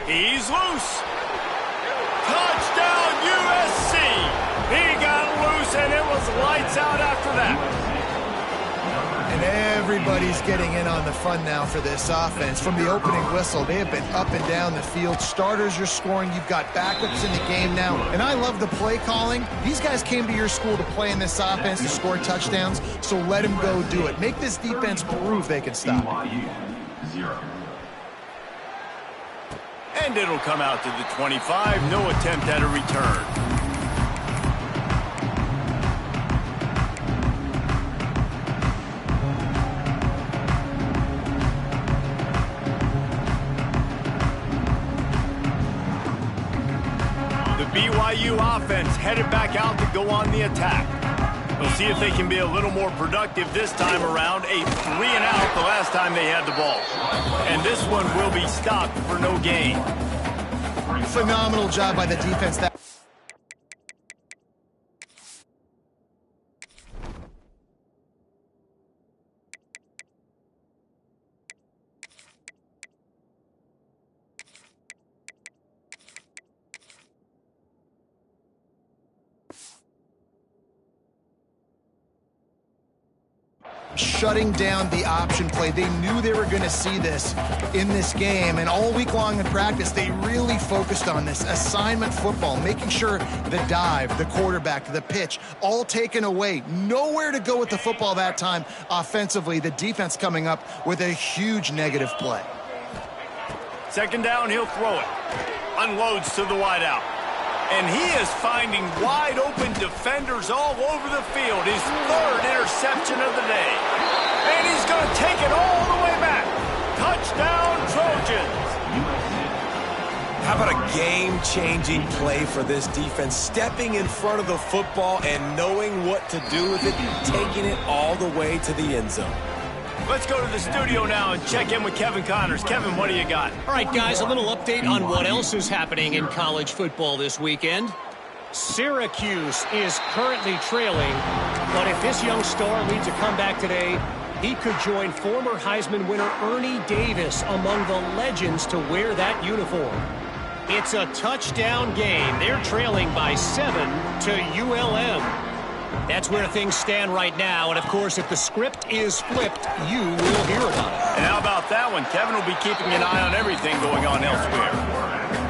Speaker 1: He's loose. Touchdown, USC. He got loose, and it was lights out after that.
Speaker 3: And everybody's getting in on the fun now for this offense. From the opening whistle, they have been up and down the field. Starters are scoring. You've got backups in the game now. And I love the play calling. These guys came to your school to play in this offense to score touchdowns, so let them go do it. Make this defense prove they can stop.
Speaker 1: And it'll come out to the 25. No attempt at a return. BYU offense headed back out to go on the attack. We'll see if they can be a little more productive this time around. A 3 and out the last time they had the ball. And this one will be stopped for no gain.
Speaker 3: Phenomenal job by the defense. Shutting down the option play. They knew they were going to see this in this game, and all week long in practice, they really focused on this assignment football, making sure the dive, the quarterback, the pitch, all taken away. Nowhere to go with the football that time offensively. The defense coming up with a huge negative play.
Speaker 1: 2nd down, he'll throw it. Unloads to the wideout. And he is finding wide-open defenders all over the field. His 3rd interception of the day. And he's going to take it all the way back.
Speaker 2: game-changing play for this defense, stepping in front of the football and knowing what to do with it, taking it all the way to the end zone.
Speaker 1: Let's go to the studio now and check in with Kevin Connors. Kevin, what do you got?
Speaker 4: All right, guys, a little update on what else is happening in college football this weekend. Syracuse is currently trailing, but if this young star leads a comeback today, he could join former Heisman winner Ernie Davis among the legends to wear that uniform. It's a touchdown game. They're trailing by 7 to ULM. That's where things stand right now, and of course, if the script is flipped, you will hear about it.
Speaker 1: And how about that one? Kevin will be keeping an eye on everything going on elsewhere.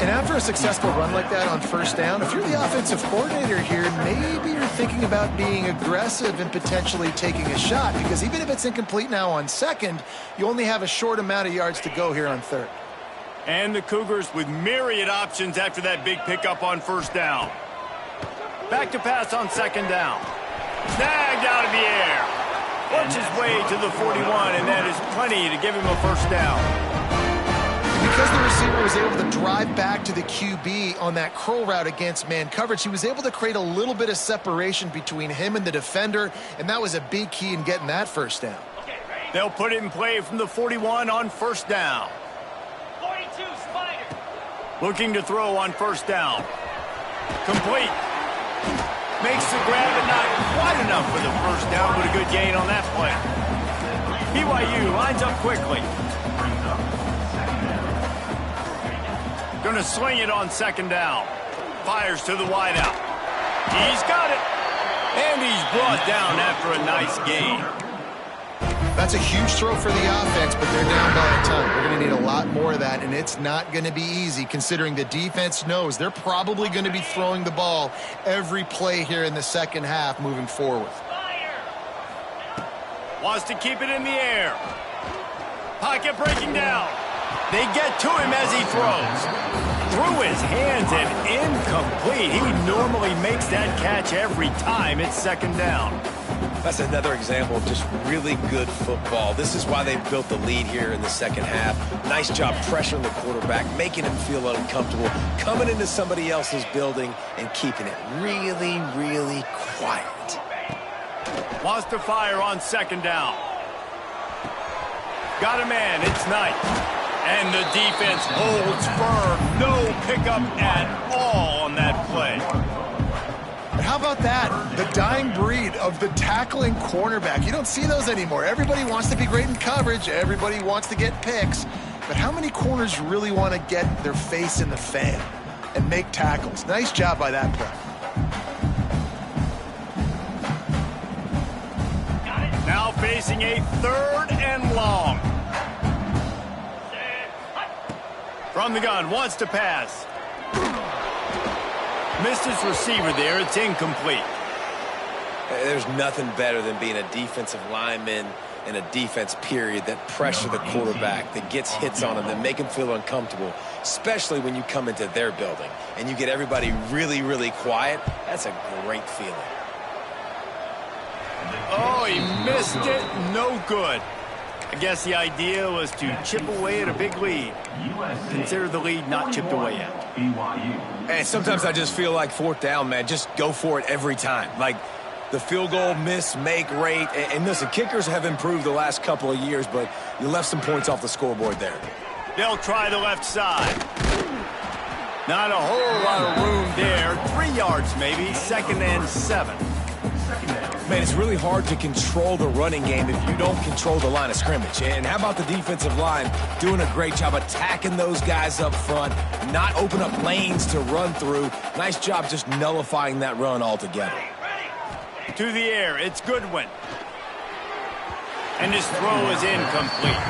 Speaker 3: And after a successful run like that on first down, if you're the offensive coordinator here, maybe you're thinking about being aggressive and potentially taking a shot, because even if it's incomplete now on second, you only have a short amount of yards to go here on third.
Speaker 1: And the Cougars with myriad options after that big pickup on first down. Back to pass on second down. Snagged out of the air. Works his way to the 41, and that is plenty to give him a first down.
Speaker 3: Because the receiver was able to drive back to the QB on that curl route against man coverage, he was able to create a little bit of separation between him and the defender, and that was a big key in getting that first down.
Speaker 1: They'll put it in play from the 41 on first down.
Speaker 6: 42, Spider.
Speaker 1: Looking to throw on first down. Complete. Makes the grab, but not quite enough for the first down, but a good gain on that play. BYU lines up quickly. Going to sling it on second down. Fires to the wideout. He's got it. And he's brought down after a nice gain.
Speaker 3: That's a huge throw for the offense, but they're down by a ton. We're going to need a lot more of that, and it's not going to be easy considering the defense knows they're probably going to be throwing the ball every play here in the second half moving forward.
Speaker 1: Wants to keep it in the air. Pocket breaking down. They get to him as he throws. Through his hands and incomplete. He normally makes that catch every time it's second down.
Speaker 2: That's another example of just really good football. This is why they built the lead here in the second half. Nice job pressuring the quarterback, making him feel uncomfortable, coming into somebody else's building and keeping it really, really quiet.
Speaker 1: Wants to fire on second down. Got a man. It's Knight. And the defense holds firm. No pickup at all on that play.
Speaker 3: How about that? The dying breed of the tackling cornerback. You don't see those anymore. Everybody wants to be great in coverage. Everybody wants to get picks. But how many corners really want to get their face in the fan and make tackles? Nice job by that play.
Speaker 1: Now facing a third and long. From the gun, wants to pass. Missed his receiver there. It's incomplete.
Speaker 2: There's nothing better than being a defensive lineman in a defense period that pressure the quarterback, that gets hits on him, that make him feel uncomfortable, especially when you come into their building and you get everybody really, really quiet. That's a great feeling.
Speaker 1: Oh, he missed it. No good. I guess the idea was to chip away at a big lead. Consider the lead not chipped away yet.
Speaker 2: And sometimes I just feel like fourth down, man, just go for it every time. Like the field goal miss, make rate. And listen, kickers have improved the last couple of years, but you left some points off the scoreboard there.
Speaker 1: They'll try the left side. Not a whole lot of room there. 3 yards maybe, 2nd and 7.
Speaker 2: Man, it's really hard to control the running game if you don't control the line of scrimmage. And how about the defensive line doing a great job attacking those guys up front, not open up lanes to run through. Nice job just nullifying that run altogether.
Speaker 1: To the air, it's Goodwin. And his throw is incomplete.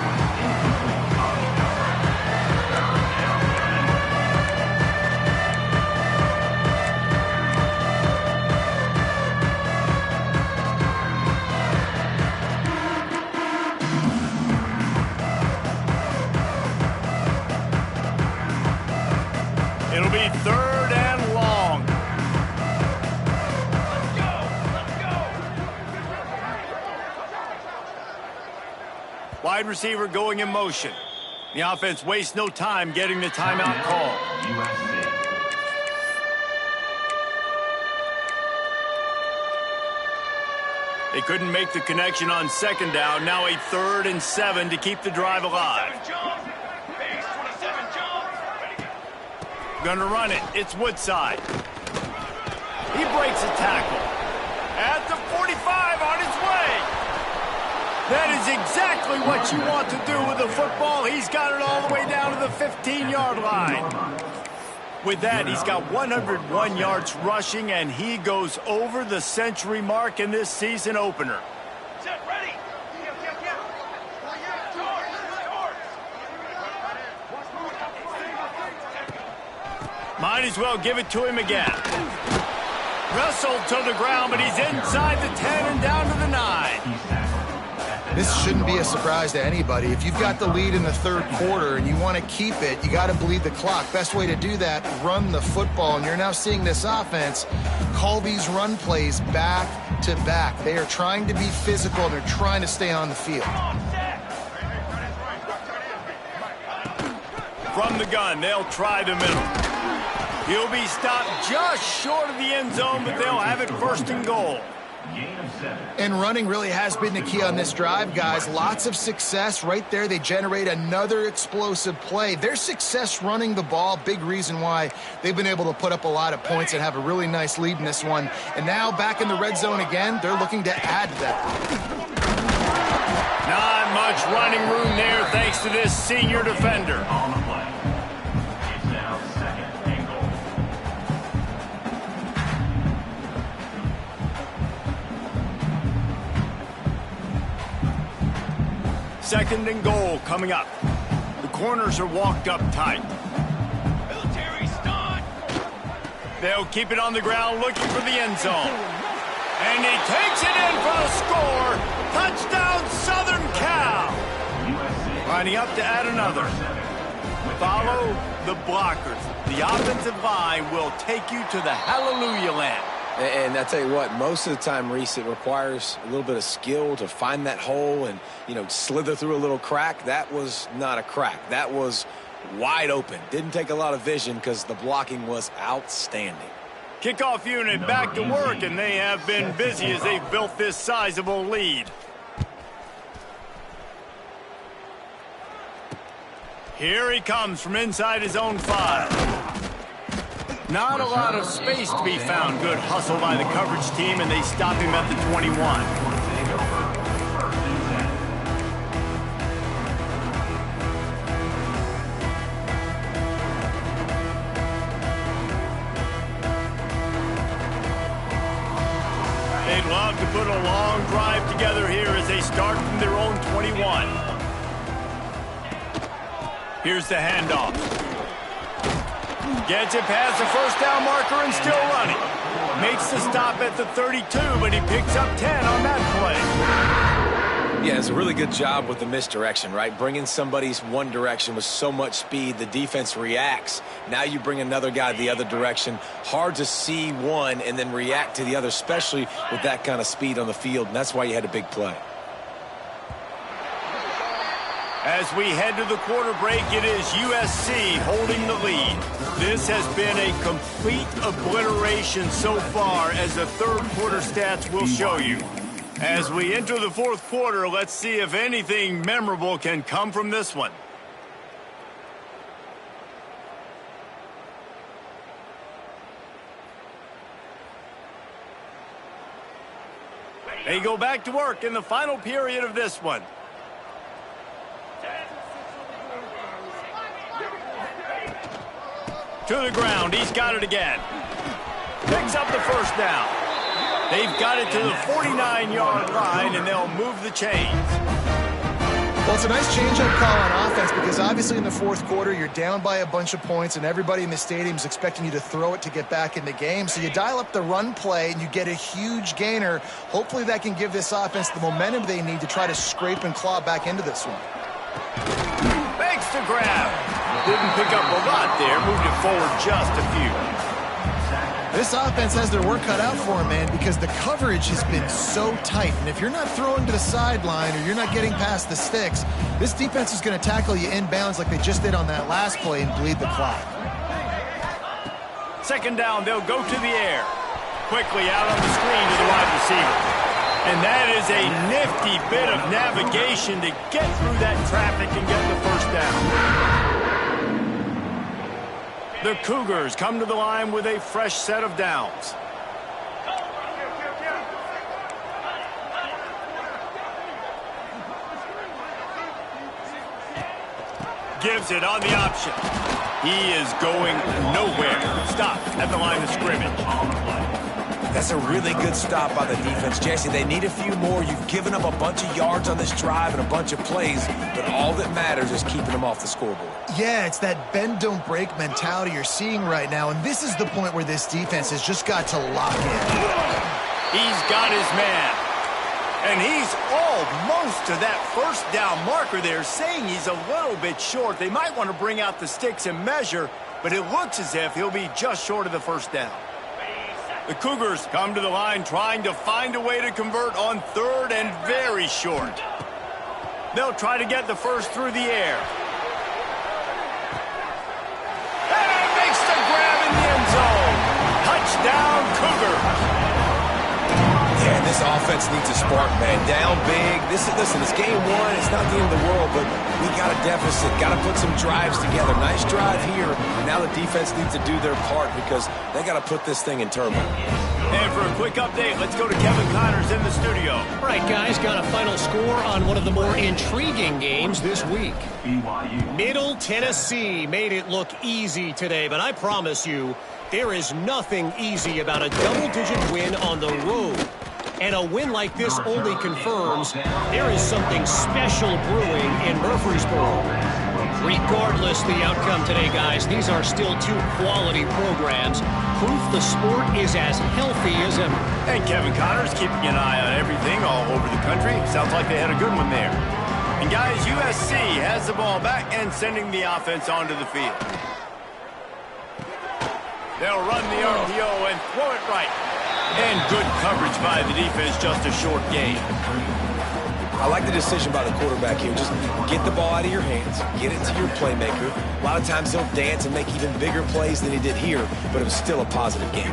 Speaker 1: It'll be 3rd and long.
Speaker 6: Let's go.
Speaker 1: Wide receiver going in motion. The offense wastes no time getting the timeout call. They couldn't make the connection on second down. Now a 3rd and 7 to keep the drive alive. Gonna run it. It's Woodside. He breaks a tackle. At the 45, on his way. That is exactly what you want to do with the football. He's got it all the way down to the 15-yard line. With that, he's got 101 yards rushing, and he goes over the century mark in this season opener.
Speaker 6: Set, ready.
Speaker 1: Might as well give it to him again. Wrestled to the ground, but he's inside the 10 and down to the 9.
Speaker 3: This shouldn't be a surprise to anybody. If you've got the lead in the 3rd quarter and you want to keep it, you got to bleed the clock. Best way to do that, run the football. And you're now seeing this offense call these run plays back to back. They are trying to be physical, and they're trying to stay on the field.
Speaker 1: From the gun, they'll try the middle. He'll be stopped just short of the end zone, but they'll have it 1st and goal.
Speaker 3: And running really has been the key on this drive, guys. Lots of success right there. They generate another explosive play. Their success running the ball, big reason why they've been able to put up a lot of points and have a really nice lead in this one. And now back in the red zone again, they're looking to add to that.
Speaker 1: Not much running room there thanks to this senior defender.
Speaker 5: On the play. It's now 2nd and goal.
Speaker 1: Second and goal coming up. The corners are walked up tight.
Speaker 6: Military stunt.
Speaker 1: They'll keep it on the ground looking for the end zone. And he takes it in for the score. Touchdown, Southern Cal. Lining up to add another. Follow the blockers. The offensive line will take you to the hallelujah land.
Speaker 2: And I tell you what, most of the time, Reese, it requires a little bit of skill to find that hole and, slither through a little crack. That was not a crack. That was wide open. Didn't take a lot of vision because the blocking was outstanding.
Speaker 1: Kickoff unit back to work, and they have been busy as they've built this sizable lead. Here he comes from inside his own 5. Not a lot of space to be found. Good hustle by the coverage team, and they stop him at the 21. They'd love to put a long drive together here as they start from their own 21. Here's the handoff. Gets it past the 1st down marker and still running. Makes the stop at the 32, but he picks up 10 on that play.
Speaker 2: Yeah, it's a really good job with the misdirection, right? Bringing somebody's one direction with so much speed, the defense reacts. Now you bring another guy the other direction. Hard to see one and then react to the other, especially with that kind of speed on the field, and that's why you had a big play.
Speaker 1: As we head to the quarter break, it is USC holding the lead. This has been a complete obliteration so far, as the 3rd quarter stats will show you. As we enter the 4th quarter, let's see if anything memorable can come from this one. They go back to work in the final period of this one. To the ground, he's got it again. Picks up the 1st down. They've got it to the 49-yard line, and they'll move the chains.
Speaker 3: Well, it's a nice change-up call on offense because obviously in the 4th quarter, you're down by a bunch of points, and everybody in the stadium is expecting you to throw it to get back in the game. So you dial up the run play, and you get a huge gainer. Hopefully that can give this offense the momentum they need to try to scrape and claw back into this one.
Speaker 1: Makes the grab. Didn't pick up a lot there. Moved it forward just a few.
Speaker 3: This offense has their work cut out for them, man, because the coverage has been so tight. And if you're not throwing to the sideline or you're not getting past the sticks, this defense is going to tackle you inbounds like they just did on that last play and bleed the clock.
Speaker 1: 2nd down, they'll go to the air. Quickly out on the screen to the wide receiver. And that is a nifty bit of navigation to get through that traffic and get the first down. The Cougars come to the line with a fresh set of downs. Gives it on the option. He is going nowhere. Stop at the line of scrimmage.
Speaker 2: That's a really good stop by the defense, Jesse. They need a few more. You've given up a bunch of yards on this drive and a bunch of plays, but all that matters is keeping them off the scoreboard.
Speaker 3: Yeah, it's that bend, don't break mentality you're seeing right now, and this is the point where this defense has just got to lock in.
Speaker 1: He's got his man. And he's almost to that first down marker there, saying he's a little bit short. They might want to bring out the sticks and measure, but it looks as if he'll be just short of the first down. The Cougars come to the line trying to find a way to convert on third and very short. They'll try to get the first through the air. And he makes the grab in the end zone. Touchdown, Cougars.
Speaker 2: Yeah, this offense needs a spark, man. Down big. Listen, it's game one. It's not the end of the world, but we got a deficit. Got to put some drives together. Nice drive here. Now the defense needs to do their part because they got to put this thing in turbo.
Speaker 1: And for a quick update, let's go to Kevin Connors in the studio.
Speaker 4: All right, guys, got a final score on one of the more intriguing games this week.
Speaker 5: BYU.
Speaker 4: Middle Tennessee made it look easy today, but I promise you, there is nothing easy about a double-digit win on the road. And a win like this only confirms there is something special brewing in Murfreesboro. Regardless the outcome today, guys, these are still two quality programs. Proof the sport is as healthy as ever.
Speaker 1: And Kevin Connors keeping an eye on everything all over the country. Sounds like they had a good one there. And guys, USC has the ball back and sending the offense onto the field. They'll run the RPO and throw it right. And good coverage by the defense, just a short gain.
Speaker 2: I like the decision by the quarterback here. Just get the ball out of your hands, get it to your playmaker. A lot of times he'll dance and make even bigger plays than he did here, but it was still a positive game.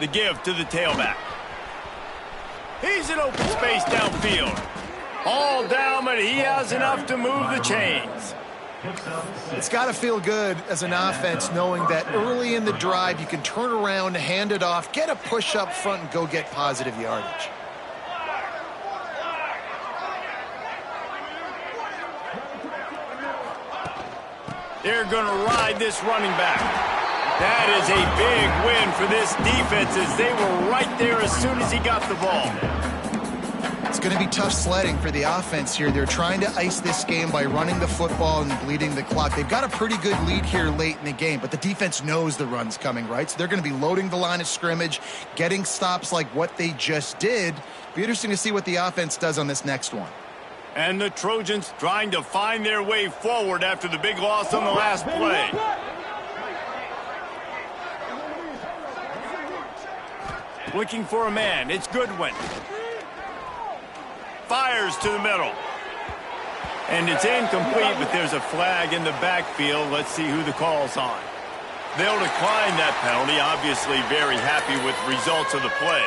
Speaker 1: The give to the tailback. He's in open space downfield. All down, but he has enough to move the chains.
Speaker 3: It's got to feel good as an offense knowing that early in the drive you can turn around, hand it off, get a push up front, and go get positive yardage.
Speaker 1: They're going to ride this running back. That is a big win for this defense as they were right there as soon as he got the ball.
Speaker 3: It's going to be tough sledding for the offense here. They're trying to ice this game by running the football and bleeding the clock. They've got a pretty good lead here late in the game, but the defense knows the run's coming, right? So they're going to be loading the line of scrimmage, getting stops like what they just did. Be interesting to see what the offense does on this next one.
Speaker 1: And the Trojans trying to find their way forward after the big loss on the last play. Looking for a man. It's Goodwin. Fires to the middle. And it's incomplete, but there's a flag in the backfield. Let's see who the call's on. They'll decline that penalty. Obviously very happy with results of the play.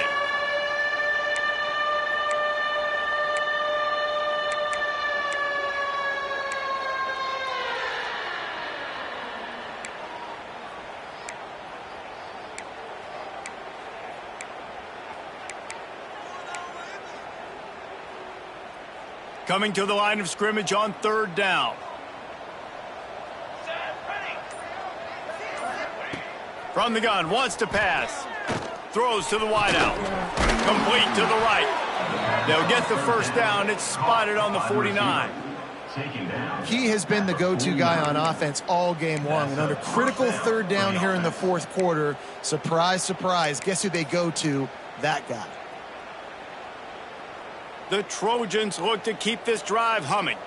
Speaker 1: Coming to the line of scrimmage on third down. From the gun, wants to pass. Throws to the wideout. Complete to the right. They'll get the first down. It's spotted on the 49.
Speaker 3: He has been the go-to guy on offense all game long. And under critical third down here in the fourth quarter, surprise, surprise, guess who they go to? That guy.
Speaker 1: The Trojans look to keep this drive humming.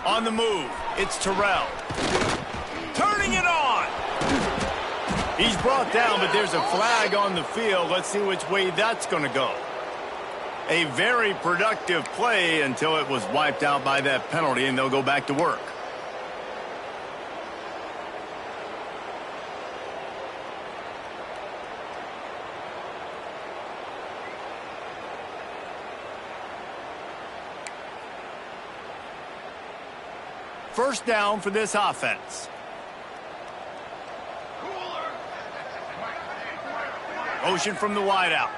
Speaker 1: On the move, it's Terrell. Turning it on. He's brought down, but there's a flag on the field. Let's see which way that's going to go. A very productive play until it was wiped out by that penalty, and they'll go back to work. First down for this offense. Motion from the wideout.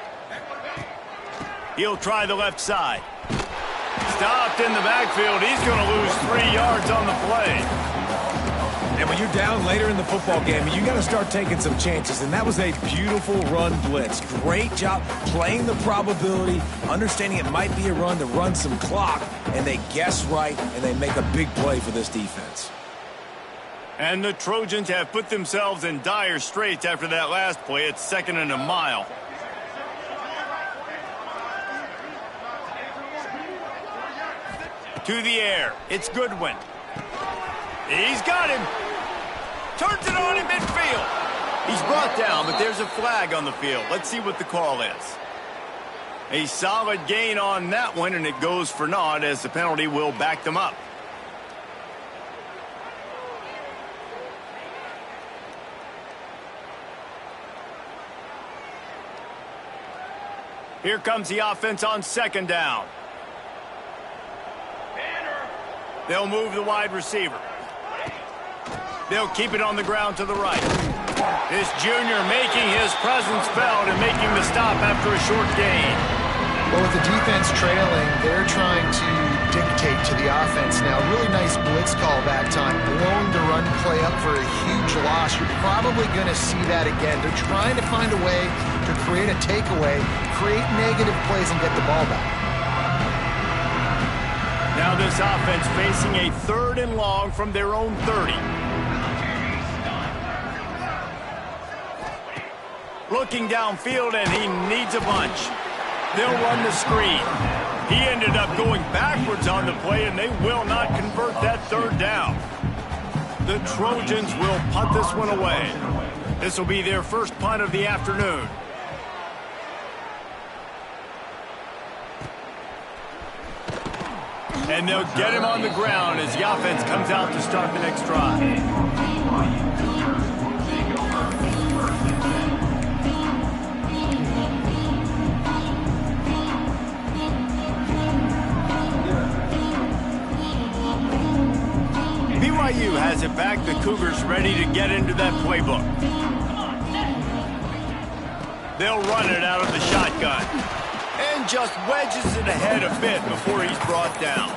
Speaker 1: He'll try the left side. Stopped in the backfield. He's going to lose 3 yards on the play.
Speaker 2: And when you're down later in the football game, you got to start taking some chances. And that was a beautiful run blitz. Great job playing the probability, understanding it might be a run to run some clock. And they guess right, and they make a big play for this defense.
Speaker 1: And the Trojans have put themselves in dire straits after that last play. It's 2nd and a mile. To the air. It's Goodwin. He's got him. Turns it on in midfield. He's brought down, but there's a flag on the field. Let's see what the call is. A solid gain on that one, and it goes for naught as the penalty will back them up. Here comes the offense on 2nd down. They'll move the wide receiver. They'll keep it on the ground to the right. This junior making his presence felt and making the stop after a short gain.
Speaker 3: Well, with the defense trailing, they're trying to dictate to the offense now. Really nice blitz call that time. Blowing the run play up for a huge loss. You're probably going to see that again. They're trying to find a way to create a takeaway, create negative plays, and get the ball back.
Speaker 1: Now this offense facing a 3rd and long from their own 30. Looking downfield, and he needs a bunch. They'll run the screen. He ended up going backwards on the play, and they will not convert that 3rd down. The Trojans will punt this one away. This will be their first punt of the afternoon. And they'll get him on the ground as the offense comes out to start the next drive. BYU has it back. The Cougars ready to get into that playbook. They'll run it out of the shotgun. And just wedges it ahead a bit before he's brought down.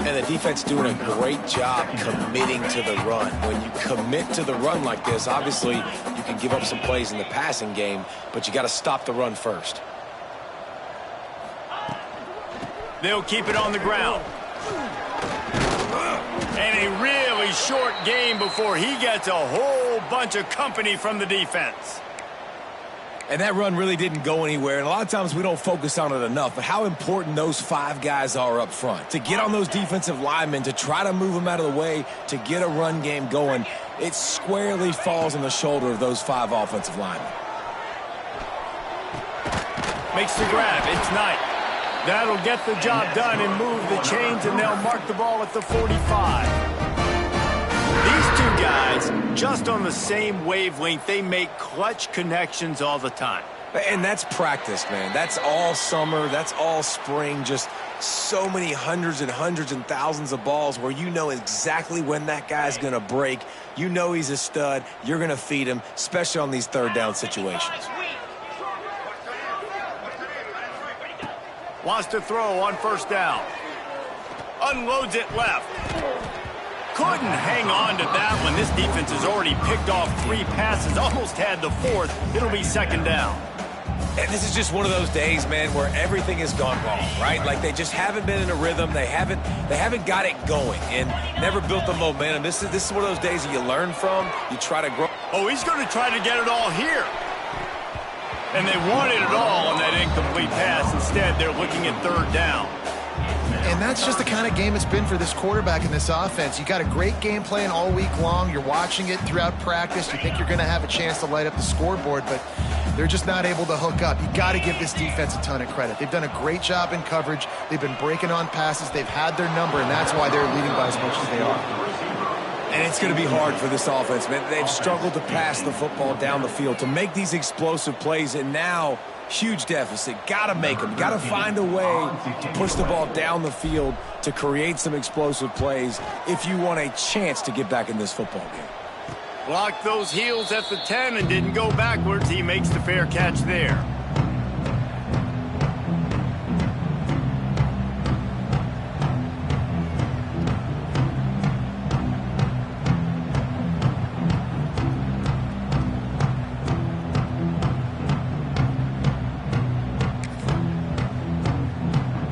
Speaker 2: And the defense doing a great job committing to the run. When you commit to the run like this, obviously you can give up some plays in the passing game, but you got to stop the run first.
Speaker 1: They'll keep it on the ground. And a really short game before he gets a whole bunch of company from the defense.
Speaker 2: And that run really didn't go anywhere, and a lot of times we don't focus on it enough, but how important those 5 guys are up front. To get on those defensive linemen, to try to move them out of the way, to get a run game going, it squarely falls on the shoulder of those 5 offensive linemen.
Speaker 1: Makes the grab. It's Knight. That'll get the job done and move the chains, and they'll mark the ball at the 45. These 2 guys, just on the same wavelength, they make clutch connections all the time.
Speaker 2: And that's practice, man. That's all summer. That's all spring. Just so many hundreds and thousands of balls where you know exactly when that guy's going to break. You know he's a stud. You're going to feed him, especially on these 3rd down situations.
Speaker 1: Wants to throw on 1st down. Unloads it left. Couldn't hang on to that one. This defense has already picked off 3 passes, almost had the 4th. It'll be 2nd down.
Speaker 2: And this is just one of those days, man, where everything has gone wrong, right? Like they just haven't been in a rhythm. They haven't got it going and never built the momentum. This is one of those days that you learn from. You try to grow.
Speaker 1: Oh, he's going to try to get it all here. And they wanted it all on that incomplete pass. Instead, they're looking at 3rd down.
Speaker 3: And that's just the kind of game it's been for this quarterback in this offense. You got a great game plan all week long. You're watching it throughout practice. You think you're going to have a chance to light up the scoreboard, but they're just not able to hook up. You got to give this defense a ton of credit. They've done a great job in coverage. They've been breaking on passes. They've had their number, and that's why they're leading by as much as they are.
Speaker 2: And it's going to be hard for this offense, man. They've struggled to pass the football down the field, to make these explosive plays, and now huge deficit. Got to make them. Got to find a way to push the ball down the field to create some explosive plays if you want a chance to get back in this football game.
Speaker 1: Blocked those heels at the 10 and didn't go backwards. He makes the fair catch there.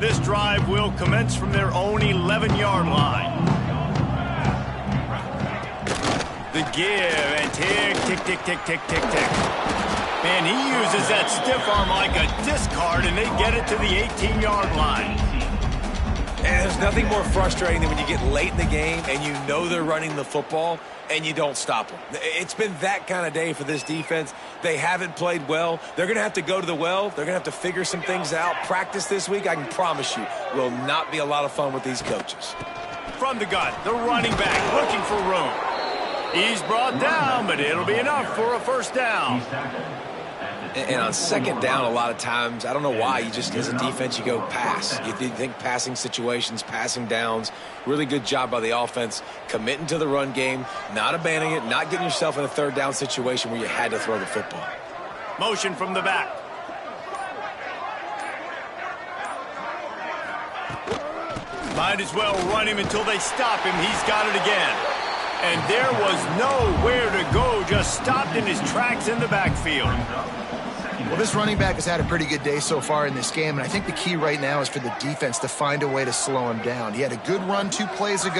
Speaker 1: This drive will commence from their own 11-yard line. The give and tick, tick, tick, tick, tick, tick, tick. And he uses that stiff arm like a discard, and they get it to the 18-yard line.
Speaker 2: And there's nothing more frustrating than when you get late in the game and you know they're running the football and you don't stop them. It's been that kind of day for this defense. They haven't played well. They're going to have to go to the well. They're going to have to figure some things out. Practice this week, I can promise you, will not be a lot of fun with these coaches.
Speaker 1: From the gun, the running back looking for room. He's brought down, but it'll be enough for a first down.
Speaker 2: And on second down, a lot of times, I don't know why, you just, as a defense, you go pass. You think passing situations, passing downs. Really good job by the offense, committing to the run game, not abandoning it, not getting yourself in a third down situation where you had to throw the football.
Speaker 1: Motion from the back. Might as well run him until they stop him. He's got it again. And there was nowhere to go, just stopped in his tracks in the backfield.
Speaker 3: Well, this running back has had a pretty good day so far in this game, and I think the key right now is for the defense to find a way to slow him down. He had a good run 2 plays ago.